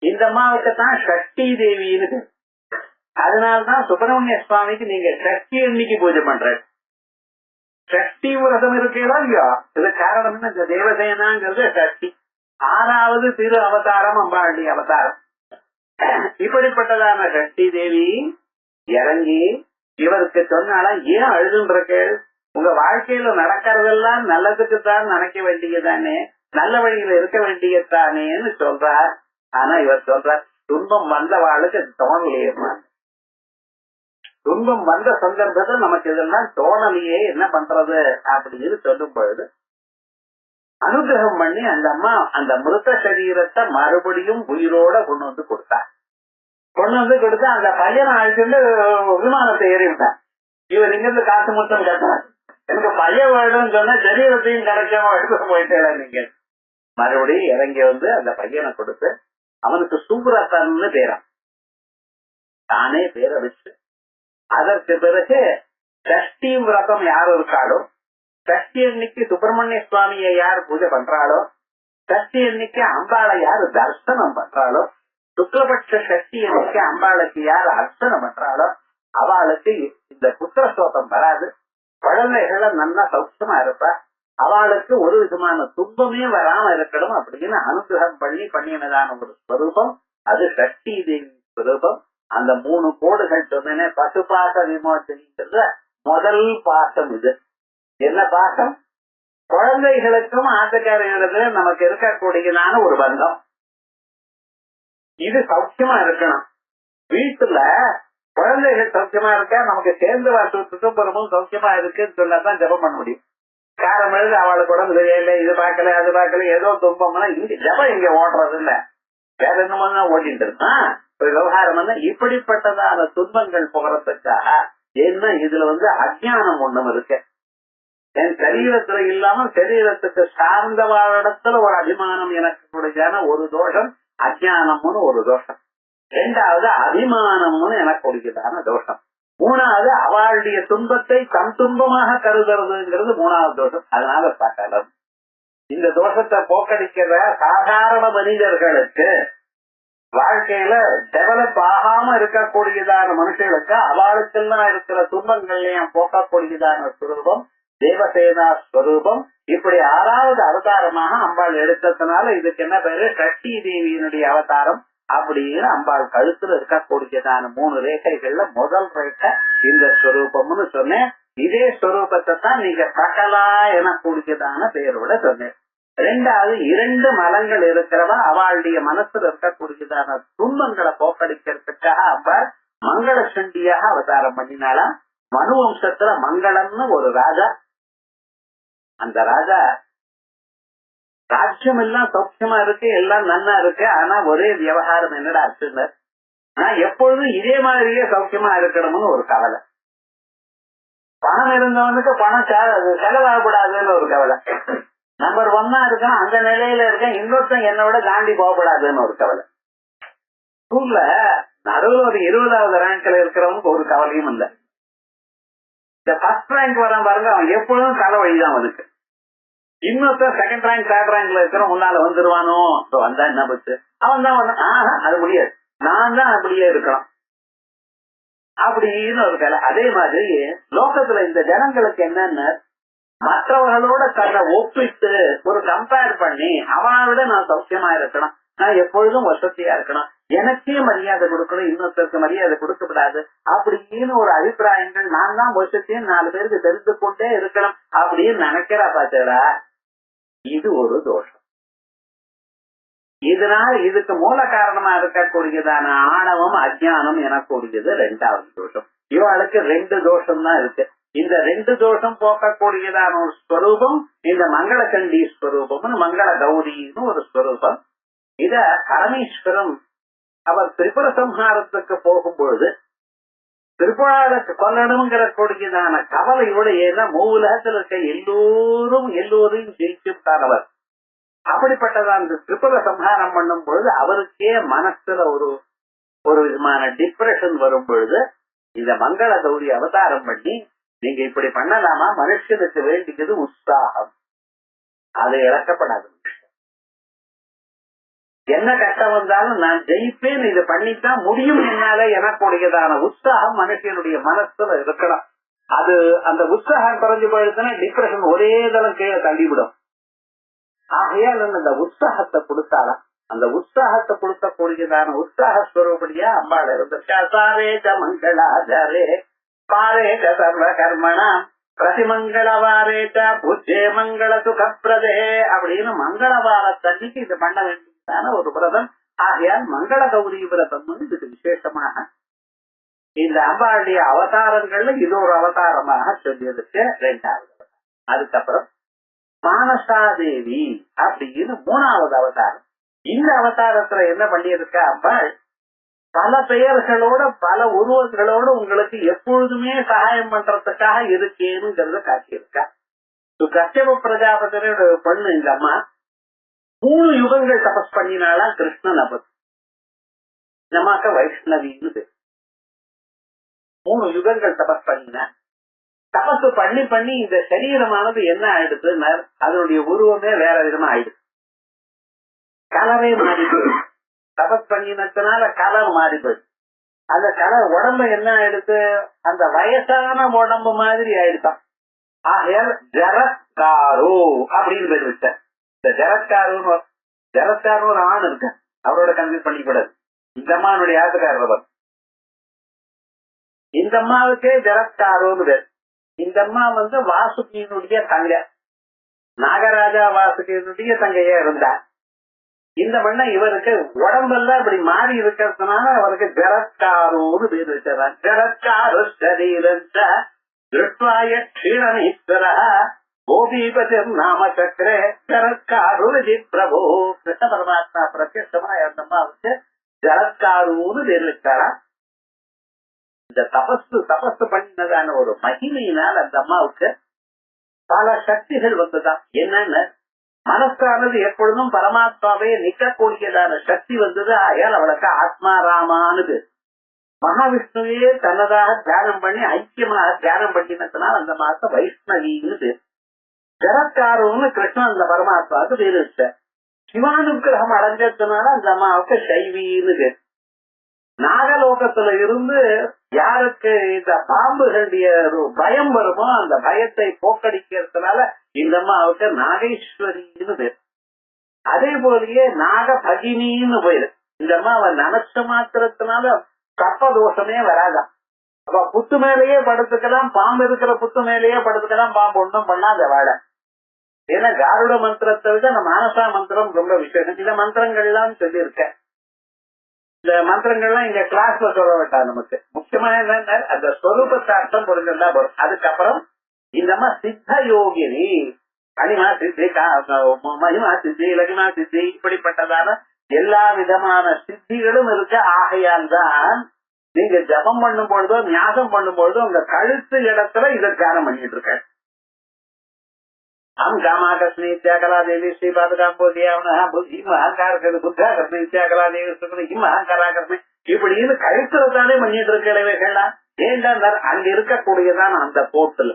Speaker 2: இந்த அம்மாவுக்கு தான் சக்தி தேவின்னு. அதனால்தான் சுப்பிரமணிய சுவாமிக்கு நீங்க சக்தி அன்னைக்கு பூஜை பண்ற. சக்தி விரதம் இருக்கீங்களா இல்லையோ, இது காரணம் இந்த தேவசேனாங்கிறது சக்தி. 6வது திரு அவதாரம் அம்பாளுடைய அவதாரம். இப்படிப்பட்டதான சக்தி தேவி இறங்கி இவருக்கு சொன்னால, ஏன் அழுதுன்றிருக்கு? உங்க வாழ்க்கையில நடக்கிறதெல்லாம் நல்லதுக்குத்தான் நினைக்க வேண்டியதானே, நல்ல வழியில இருக்க வேண்டியதானேன்னு சொல்றார். ஆனா இவர் சொல்றார், துன்பம் வந்தவாளுக்கு தோணலையே. துன்பம் வந்த சந்தர்ப்பத்தில் நமக்கு இதெல்லாம் தோணலையே, என்ன பண்றது அப்படின்னு சொல்லும் பொழுது அனுகிரகம் பண்ணி அந்த அம்மா அந்த மிருத சரீரத்தை மறுபடியும் உயிரோட கொண்டு வந்து கொடுத்தார். அந்த பையனை அழைச்சிட்டு விமானத்தை ஏறிவிட்டார். இவர் இங்கிருந்து காசு மொத்தம் கட்டுறார். எனக்கு பையன் வேணும்னு சொன்னா சரீரத்தையும் கிடைக்காம எடுத்து போயிட்டேன். நீங்க மறுபடியும் இறங்கி அந்த பையனை கொடுத்து அவனுக்கு சூரத்தன்னு பேரான். தானே பேரை வச்சு அதற்கு பிறகு சஷ்டி விரதம் யாரு இருக்காளோ, சஷ்டி அன்னைக்கு சுப்பிரமணிய சுவாமியை யார் பூஜை பண்றாளோ, சஷ்டி அன்னைக்கு அம்பாளை யாரு தர்சனம் பண்றாளோ, சுக்லபட்ச சஷ்டி அன்னைக்கு அம்பாளுக்கு யாரு அர்ச்சனை பண்றாளோ அவளுக்கு இந்த புத்திர சோகம் வராது. குழந்தைகளை நல்லா சௌக்கியமா இருப்பா. அவளுக்கு ஒரு விதமான துன்பமே வராம இருக்கணும் அப்படின்னு அனுகிரகம் பண்ணினதான ஒரு ஸ்வரூபம் அது சஷ்டி தேவி ஸ்வரூபம். அந்த 3 கோடுகள் சொன்னேனே, பசுபாச விமோசனிங்கிறது முதல் பாசம். இது என்ன பாசம்? குழந்தைகளுக்கும் ஆட்டுக்காரர்களிடத்துல நமக்கு இருக்கக்கூடியதான ஒரு பந்தம். இது சௌக்கியமா இருக்கணும். வீட்டுல குழந்தைகள் சௌக்கியமா இருக்கா, நமக்கு சேர்ந்து சுற்றுப்புறமும் சௌக்கியமா இருக்குன்னு சொன்னாதான் ஜபம் பண்ண முடியும். காரம் எழுது அவளுக்கு உடம்பு தெரியல, இது பார்க்கல அது பார்க்கல, ஏதோ துன்பம்னா இங்க ஜபம் இங்க ஓடுறது இல்ல, வேற என்னமோ ஓடிட்டு இருந்தான் விவகாரம். இப்படிப்பட்டதான துன்பங்கள் போகிறதுக்காக என்ன இதுல அஜ்ஞானம் ஒண்ணும் இருக்கு. என் சரீரத்துல இல்லாம சரீரத்துக்கு சார்ந்த இடத்துல ஒரு அபிமானம் எனக்கு கூடியான ஒரு தோஷம் அஜ்ஞானம்னு ஒரு தோஷம். 2வது அபிமானம்னு எனக்கு கொடுக்கிறதான தோஷம். 3வது அவளுடைய துன்பத்தை தம் துன்பமாக கருதுறதுங்கிறது 3வது தோஷம். அதனால பார்க்கலாம், இந்த தோஷத்தை போக்கடிக்கிற சாதாரண மனிதர்களுக்கு வாழ்க்கையில டெவலப் ஆகாம இருக்கக்கூடியதான மனுஷர்களுக்கு அவளுக்கெல்லாம் இருக்கிற துன்பங்கள்லையும் போக்கக்கூடியதான ஸ்வரூபம் தேவசேனா ஸ்வரூபம். இப்படி 6வது அவதாரமாக அம்பாள் எடுத்ததுனால இதுக்கு என்ன பேரு? சக்தி தேவியினுடைய அவதாரம் அப்படின்னு அம்பாள் கழுத்துல இருக்கக்கூடியதான 3 ரேகைகள்ல முதல் ரேகை இந்த ஸ்வரூபம்னு சொன்னேன். இதே ஸ்வரூபத்தை தான் நீங்க சகலா என கூடியதான பெயரோட சொன்னேன். 2வது 2 மலங்கள் இருக்கிறவா அவளுடைய மனசுல இருக்கக்கூடியதான துன்பங்களை போக்கடிக்கிறதுக்காக அம்பாள் மங்கள சண்டியாக அவதாரம் பண்ணினாலாம். மனு வம்சத்துல மங்களம்னு ஒரு ராஜா. அந்த ராஜா ராஜ்யம் எல்லாம் சௌக்கியமா இருக்கு, எல்லாம் நன்னா இருக்கு. ஆனா ஒரே விவகாரம் என்னடா ஆச்சுன்னு, நான் எப்பொழுதும் இதே மாதிரியே சௌக்கியமா இருக்கணும்னு ஒரு கவலை. பணம் இருந்தவனுக்கு பணம் செலவாகக்கூடாதுன்னு ஒரு கவலை. நம்பர் 1 இருக்கேன், அந்த நிலையில இருக்கேன், இன்னொருத்தன் என்னோட தாண்டி போகக்கூடாதுன்னு ஒரு கவலை. ஸ்கூல்ல நடுவில் ஒரு 20வது ரேங்க்ல இருக்கிறவனுக்கு ஒரு கவலையும் இல்லை. இந்த ஃபர்ஸ்ட் ரேங்க் வர பாருங்க, அவன் எப்பொழுதும் தலைவழிதான் அவனுக்கு. இன்னொருத்தர் செகண்ட் ரேங்க் தேர்ட் ரேங்க்ல இருக்கிற முன்னால வந்துருவானோ, வந்தா என்ன பச்சு, அவன் தான் அது முடியாது, நான் தான் அப்படியே இருக்கணும் அப்படின்னு ஒரு கலை. அதே மாதிரி லோகத்துல இந்த ஜனங்களுக்கு என்னன்னு, மற்றவர்களோட தன்னை ஒப்பிட்டு ஒரு கம்பேர் பண்ணி அவனை விட நான் சௌக்கியமா இருக்கணும், நான் எப்பொழுதும் வசதியா இருக்கணும், எனக்கே மரியாதை கொடுக்கணும், இன்னொருத்தருக்கு மரியாதை கொடுக்கப்படாது அப்படின்னு ஒரு அபிப்பிராயங்கள், நான் தான் வசதியும் 4 பேருக்கு தெரிந்து கொண்டே இருக்கணும் அப்படின்னு நினைக்கிறா பாத்தீங்களா? இது ஒரு தோஷம். இதனால இதுக்கு மூல காரணமா இருக்கக்கூடியதான ஆணவம் அஜ்ஞானம் எனக்கூடியது 2வது தோஷம். இவளுக்கு 2 தோஷம் தான் இருக்கு. இந்த 2 தோஷம் போக்கக்கூடியதான ஒரு ஸ்வரூபம் இந்த மங்கள சண்டி ஸ்வரூபம், மங்கள கௌரின்னு ஒரு ஸ்வரூபம். இத பரமேஸ்வரம் அவர் திரிபுர சம்ஹாரத்துக்கு போகும்பொழுது திருப்புராளுக்கு கொல்லணுங்கிற கூடியதான கவலையோட, ஏன்னா மூலகத்தில் இருக்க எல்லோரையும் ஜெயிச்சுட்டார் அவர். அப்படிப்பட்டதான் இந்த திரிபுர சம்ஹாரம் பண்ணும் பொழுது அவருக்கே மனசுல ஒரு விதமான டிப்ரெஷன் வரும் பொழுது இந்த மங்கள கௌரி அவதாரம் பண்ணி, நீங்க இப்படி பண்ணலாமா, மனுஷனுக்கு வேண்டியது உற்சாகம், அது இழக்கப்படாது. என்ன கஷ்டம் வந்தாலும் நான் ஜெயிப்பேன், இது பண்ணித்தான் முடியும் என்னால எனக்குடையதான உற்சாகம் மனுஷனுடைய மனசுல இருக்கணும். அது அந்த உற்சாகம் குறைஞ்சு போயிடுச்சுன்னா டிப்ரெஷன் ஒரே தளம் கீழே தள்ளிவிடும். ஆகையால் அந்த உற்சாகத்தை கொடுத்தாலும், அந்த உற்சாகத்தை கொடுக்கக்கூடியதான உற்சாக ஸ்வரூபடியா அம்பாள் இருந்திருக்கா. மங்களாஜரே பாரேக சர்வ கர்மணா பிரதிமங்களவாரேட்ட புஜ்ஜே மங்கள சுகப்பிரதே அப்படின்னு மங்களவாரத்தன்னைக்கு இது பண்ண வேண்டியதான ஒரு விரதம். ஆகையால் மங்கள கௌரி விரதம் இதுக்கு விசேஷமாக இந்த அம்பாளுடைய அவதாரங்கள்ல இது ஒரு அவதாரமாக சொல்லியதுக்கு 2வது. அதுக்கப்புறம் மானசாதேவி அப்படின்னு 3வது அவதாரம். இந்த அவதாரத்துல என்ன பண்ணியிருக்க அம்பாள், பல பெயர்களோட பல உருவங்களோட உங்களுக்கு எப்பொழுதுமே சகாயம் பண்றதுக்காக இருக்கேனுங்கிறத காட்டியிருக்கா. கஷ்யப பிரஜாபதியோட பொண்ணு இந்த அம்மா 3 யுகங்கள் தபஸ் பண்ணினாலா கிருஷ்ணன். அப்ப நமக்கு வைஷ்ணவின்னு 3 யுகங்கள் தபஸ் பண்ணினா. தபசு பண்ணி பண்ணி இந்த சரீரமானது என்ன ஆயிடுதுன்னா அதனுடைய உருவமே வேற விதமா ஆயிடுது, கலரே மாறி போயிடுது. தபஸ் பண்ணினதுனால கலர் மாறி போயிடுது. அந்த கலர் உடம்பு என்ன ஆயிடுது, அந்த வயசான உடம்பு மாதிரி ஆயிடுதான். ஆகையால் ஜரத்காரு அப்படின்னு பேர் வச்ச. இந்த ஜரத்காரு ஒரு ஆண் இருக்க, அவரோட கன்ஃபியூஸ் பண்ணிக்கூடாது. இந்த அம்மானுடைய ஆத்துக்காரர். இந்த அம்மாவுக்கே ஜரத்காரோன்னு பேர். இந்த அம்மா வாசுகியினுடைய தங்க, நாகராஜா வாசுகியினுடைய தங்கையா இருந்தார். இந்த மண்ண இவருக்கு உடம்பெல்லாம் இப்படி மாறி இருக்கிறதுனால அவருக்கு ஜரத்காரோன்னு பேர் வச்சார். ஜரத்காரு க்ஷீணமீஸ்வர கோபீபதி நாம சக்கரே ஜரத்காரு பிரபு. கிருஷ்ண பரமாத்மா பிரத்யட்சமா அந்த அம்மாவுக்கு ஜரத்காருன்னு பேர் வச்சாரா. இந்த தபசு பண்ணினதான ஒரு மகிமையினால் அந்த அம்மாவுக்கு பல சக்திகள் வந்துதான். என்னன்னு மனசானது எப்பொழுதும் பரமாத்மாவே நிற்கக்கூடியதான சக்தி வந்தது. ஆயால் அவளுக்கு ஆத்மாராமானது மகாவிஷ்ணுவே தன்னதாக தியானம் பண்ணி ஐக்கியமாக தியானம் பண்ணினதுனால் அந்த மாத்த வைஷ்ணவின்னு பேர். ஜரத்காருன்னு கிருஷ்ணன் அந்த பரமாத்மாவுக்கு பேர் வச்ச. சிவானுகிரகம் அடைஞ்சதுனால அந்த அம்மாவுக்கு சைவின்னு பேர். நாகலோகத்துல இருந்து யாருக்கு இந்த பாம்புகளுடைய பயம் வருமோ அந்த பயத்தை போக்கடிக்கிறதுனால இந்த அம்மாவுக்கு நாகேஸ்வரின்னு பேர். அதே போலயே நாக பகினின்னு போயிரு. இந்த அம்மா அவன் நினைச்ச மாத்திரத்தினால கற்பதோஷமே வராதான். அப்ப புத்து மேலேயே படுத்துக்கலாம், பாம்பு இருக்கிற புத்து மேலேயே படுத்துக்கலாம், பாம்பு ஒன்றும் பண்ணாத வாழ. ஏன்னா காருட மந்திரத்தை விட அந்த மானசா மந்திரம் ரொம்ப விசேஷம். இந்த மந்திரங்கள்லாம் சொல்லி இருக்க. இந்த மந்திரங்கள்லாம் இங்க கிளாஸ்ல சொல்ல வேண்டாம். நமக்கு முக்கியமா என்ன அந்த ஸ்வரூபத்தை அர்த்தம் புரிஞ்சிருந்தா போறோம். அதுக்கப்புறம் இந்த அம்மா சித்த யோகினி, அனிமா சித்தி, மகிமா சித்தி, லகிமா சித்தி, இப்படிப்பட்டதான எல்லா விதமான சித்திகளும் இருக்க. ஆகையால் தான் நீங்க ஜபம் பண்ணும் பொழுதோ ஞாபகம் பண்ணும் பொழுதோ உங்க கழுத்து இடத்துல இதை தியானம் பண்ணிட்டு இருக்க. हम कामाकस्मी इत्याकला देवी श्री पादकाம்போதியாவன புத்தி அகங்காரது புத்தாகஸ்மி இत्याकला देवी சுக்ர இம் அகங்காரகஸ்மி இப்படின்னு கழுத்துல தானே பண்ணிட்டு இருக்கலைவேகலாம். ஏண்டா அங்க இருக்கக்கூடியதான் அந்த போர்ட்டல்.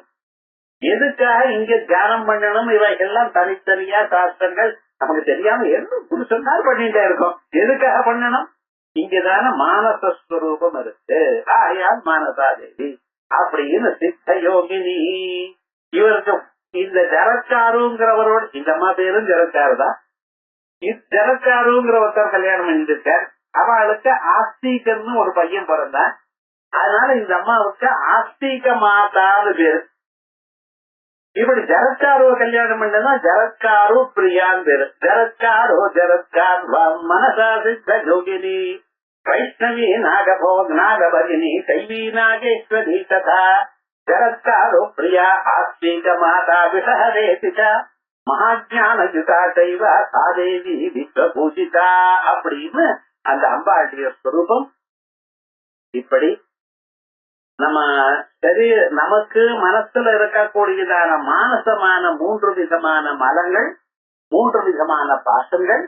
Speaker 2: எதுக்காக இங்க தியானம் பண்ணணும்? இவைகள்லாம் தனித்தனியா சாஸ்திரங்கள் நமக்கு தெரியாம என்ன புருஷன்தான் பண்ணிட்டே இருக்கோம். எதுக்காக பண்ணணும்? இங்கதான மானசஸ்வரூபம் இருக்கு. ஆயால் மானசா தேவி அப்படின்னு சித்த யோகினி. இவருக்கு இந்த ஜரத்காருங்கிறவரோட இந்த அம்மா பேரும் ஜரத்காரு தான். ஜரத்காருங்கிற ஒருத்தர் கல்யாணம் பண்ணிருக்கார். அவளுக்கு ஆஸ்திகன்னு ஒரு பையன் பிறந்தான். அதனால இந்த அம்மாவுக்கு ஆஸ்திக மாதான்னு பேரு. இப்படி ஜரத்காருவ கல்யாணம் பண்ணா ஜரத்காரு பிரியான்னு பேரு. ஜரத்காரோ ஜரத்கார் மனசா சித்த யோகினி வைஷ்ணவி நாகபோக் நாகபகினி சைவி நாகேஸ்வரி ததா ஜரத்காரோ பிரியா ஆஸ்திக மாதா விஷஹரேதிகா மகாஜானயுதா சைவ சாதேவி விஸ்வபூஜிதா அப்படின்னு அந்த அம்பாளுடைய ஸ்வரூபம். இப்படி நம்ம நமக்கு மனசுல இருக்கக்கூடியதான மானசமான 3 விதமான மலங்கள், 3 விதமான பாசங்கள்.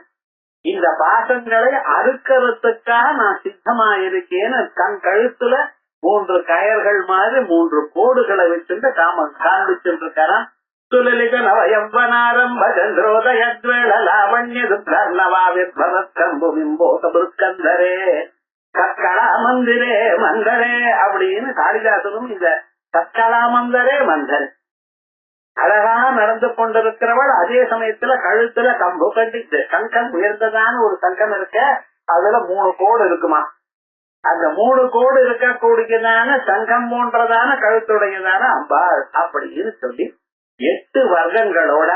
Speaker 2: இந்த பாசங்களை அறுக்கிறதுக்காக நான் சித்தமா இருக்கேன்னு தன் கழுத்துல 3 கயர்கள் மாதிரி 3 கோடுகளை வச்சுட்டு காமிச்சுட்டு இருக்காராம். சுலலித நவயவனாரம்ப சந்திரோதயத்வேள லாவண்யதுர்ணவாவிர்பவத்கம்புபிம்போதபுர்கந்தரே கற்களா மந்திரே மந்தரே அப்படின்னு காளிதாசனும் இந்த கற்களா மந்தரே மந்தரே அழகா நடந்து கொண்டிருக்கிறவள் அதே சமயத்துல கழுத்துல கம்பு கட்டிட்டு சங்கம் உயர்ந்ததான ஒரு சங்கம் இருக்க. அதுல 3 கோடு இருக்குமா. அந்த 3 கோடு இருக்கக்கூடியதான சங்கம் போன்றதான கழுத்துடையதான அம்பாள் அப்படின்னு சொல்லி 8 வர்க்கங்களோட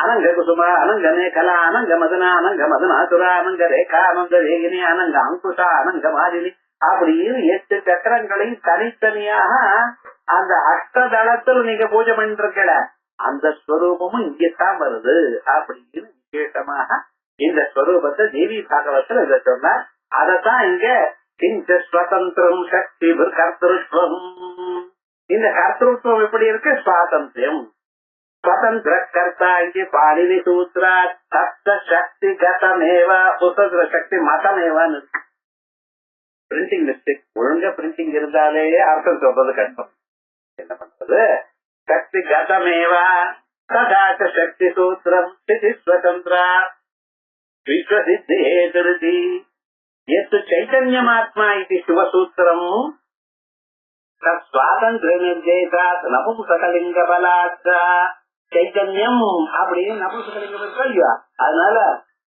Speaker 2: அனங்க குசுமா அனங்க மேகலா அனங்க மதனா அனங்க மதனாசுரா அனங்க ரேகா அனங்க வேகினி அனங்க அங்குஷா அனங்க மாலினி அப்படின்னு 8 சக்கரங்களையும் தனித்தனியாக அந்த அஷ்டதளத்தில் நீங்க பூஜை பண்ணிருக்கல அந்த ஸ்வரூபமும் இங்கத்தான் வருது அப்படின்னு விசேஷமாக இந்த ஸ்வரூபத்தை தேவி பாகவத்துல இதை சொன்னார். அதத்தான் இங்க கிஞ்ச ஸ்வதந்திரம் சக்தி கர்த்தருத்வம். இந்த கர்த்தருத்வம் எப்படி இருக்கு? சுவாதந்திரம் स्वतंत्र कर्ता पाणिनि सूत्रा तत्त शक्ति गतमेव स्वतंत्र शक्ति मतमेवा. Printing mistake. ஒழுங்கா பிரிண்டிங் இருந்தாலே அர்த்தம் சொல்றது கஷ்டம். என்ன பண்றது? சக்தி கதமேவா ததாச்ச சக்தி சூத்திரம் ஸ்திதி ஸ்வதந்திரா விஸ்வசித்தி ஹேதுருதி எத்து சைத்தன்யமாத்மா இது சிவசூத்திரம் சுவாதந்திர நிர்தேசாத் நபும்சகலிங்க பலாத் சைத்தன்யம் அப்படின்னு நபும்சகலிங்கம் இருக்கா இல்லையா? அதனால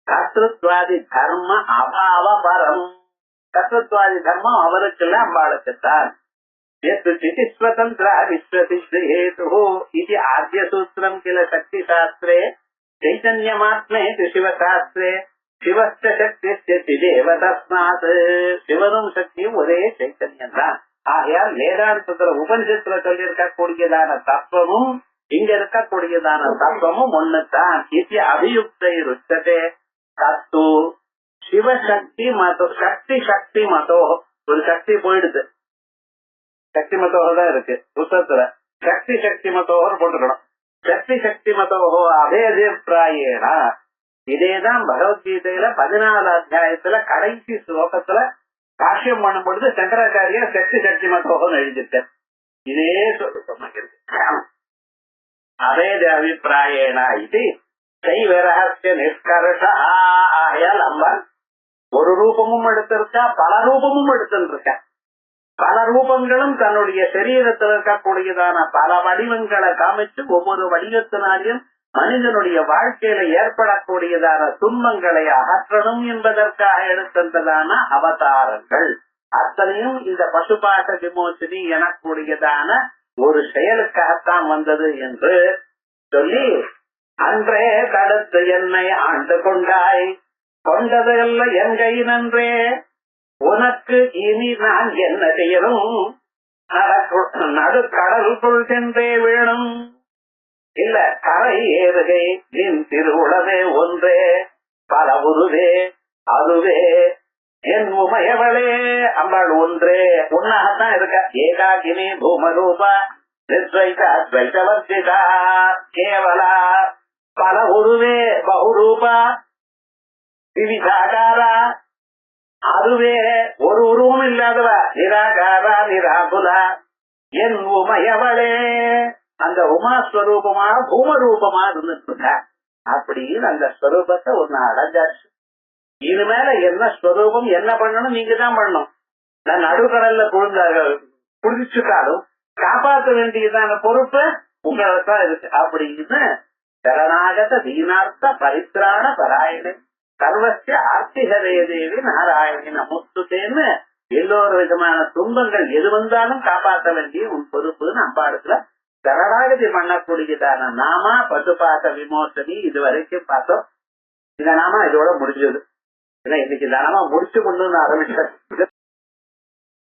Speaker 2: கர்த்தத்வாதி தர்ம அபாவ பரம். கர்த்தத்வாதி தர்மம் அவருக்குல்ல அம்பாளுக்குத்தான். स्वतंत्र विश्वसिद्धेतु इति आद्य सूत्रम किल शक्ति शास्त्रे चैतन्यमात्मे शिवशास्त्रे शिवश्च शक्तिश्च चिदेव तस्मात् சிவனும் சக்தியும் ஒரே சைத்தன்யம் தான். ஆகையால் வேதாந்தத்துல உபனிஷத்துல சொல்லி இருக்கக்கூடியதான தத்துவமும் இங்க இருக்கக்கூடியதான தத்துவமும் ஒண்ணுதான். இது அபியுக்தை ருச்சதே தத்து சிவசக்தி மதோ சக்தி சக்தி மதோ. ஒரு சக்தி போயிடுது, சக்தி மத்தோகதான் இருக்கு புத்தகத்துல. சக்தி சக்தி மத்தோகர் போட்டுக்கணும். சக்தி சக்தி மத்தோகோ அபேதிப்பிராயேனா. இதேதான் பகவத்கீதையில 14 அத்தியாயத்துல கடைசி ஸ்லோகத்துல காஷ்யம் பண்ணும் பொழுது சங்கராச்சாரியர் சக்தி சக்தி மத்தோகம் எழுதிட்டார். இதே சொல்லிருக்கு அபேத அபிப்பிராயேனா. இது சைவரஹஸ்ய நிஷ்கர்ஷ. ஆகையால் அம்மா ஒரு ரூபமும் எடுத்திருக்கா, பல ரூபமும் எடுத்துருக்கா. பல ரூபங்களும் தன்னுடைய சரீரத்தில் இருக்கக்கூடியதான பல வடிவங்களை காமிச்சு ஒவ்வொரு வடிவத்தினாலையும் மனிதனுடைய வாழ்க்கையில ஏற்படக்கூடியதான துன்பங்களை அகற்றணும் என்பதற்காக எடுக்கின்றதான அவதாரங்கள் அத்தனையும் இந்த பசுபாச விமோசனி எனக்கூடியதான ஒரு செயலுக்காகத்தான் வந்தது என்று சொல்லி, அன்றே தடுத்து என்னை ஆண்டு கொண்டாய், கொண்டதல்ல என் கை நன்றே, உனக்கு இனி நான் என்ன செய்யணும், நடுக்கடலுக்குள் சென்றே வேணும், இல்ல கரை ஏறுகை நின் திருவுளவே ஒன்றே பல உருவே அதுவே என் உமையவளே. அம்பாள் ஒன்றே ஒன்னாகத்தான் இருக்க. ஏகாகினி பூமரூபா நித்வைதா கேவலா பல உருவே பகுரூபா விவிதாகாரா. அதுவே ஒரு உருவம் இல்லாதவ நிராகாரா நிராகுலா என் உமையவளே. அந்த உமாஸ்வரூபமா பூமரூபமா இருந்துட்டு அப்படின்னு அந்த ஸ்வரூபத்தை ஒன்னு அடைஞ்சாச்சு. இது மேல என்ன ஸ்வரூபம் என்ன பண்ணணும் நீங்க தான் பண்ணணும். நான் நடுக்கடல்ல குடிச்சுட்டாலும் காப்பாற்ற வேண்டியதான பொறுப்பு உங்களுக்குதான் இருக்கு அப்படின்னு சரணாகத தீனார்த்த பரித்ராண பராயணே சர்வசிய ஆர்த்திகரே தேவி நாராயணி நமஸ்துதேன்னு எல்லோரு விதமான துன்பங்கள் எது வந்தாலும் காப்பாற்ற வேண்டிய உன் பொறுப்புன்னு அம்பாளுக்குல சரணாகதி பண்ணக்கூடியதான நாமா பசுபாச விமோசனி இது வரைக்கும் பார்த்தோம். இந்த நாமா இதோட முடிஞ்சது. இன்னைக்கு தானமா முடிச்சு கொண்டு ஆரம்பிச்சேன்.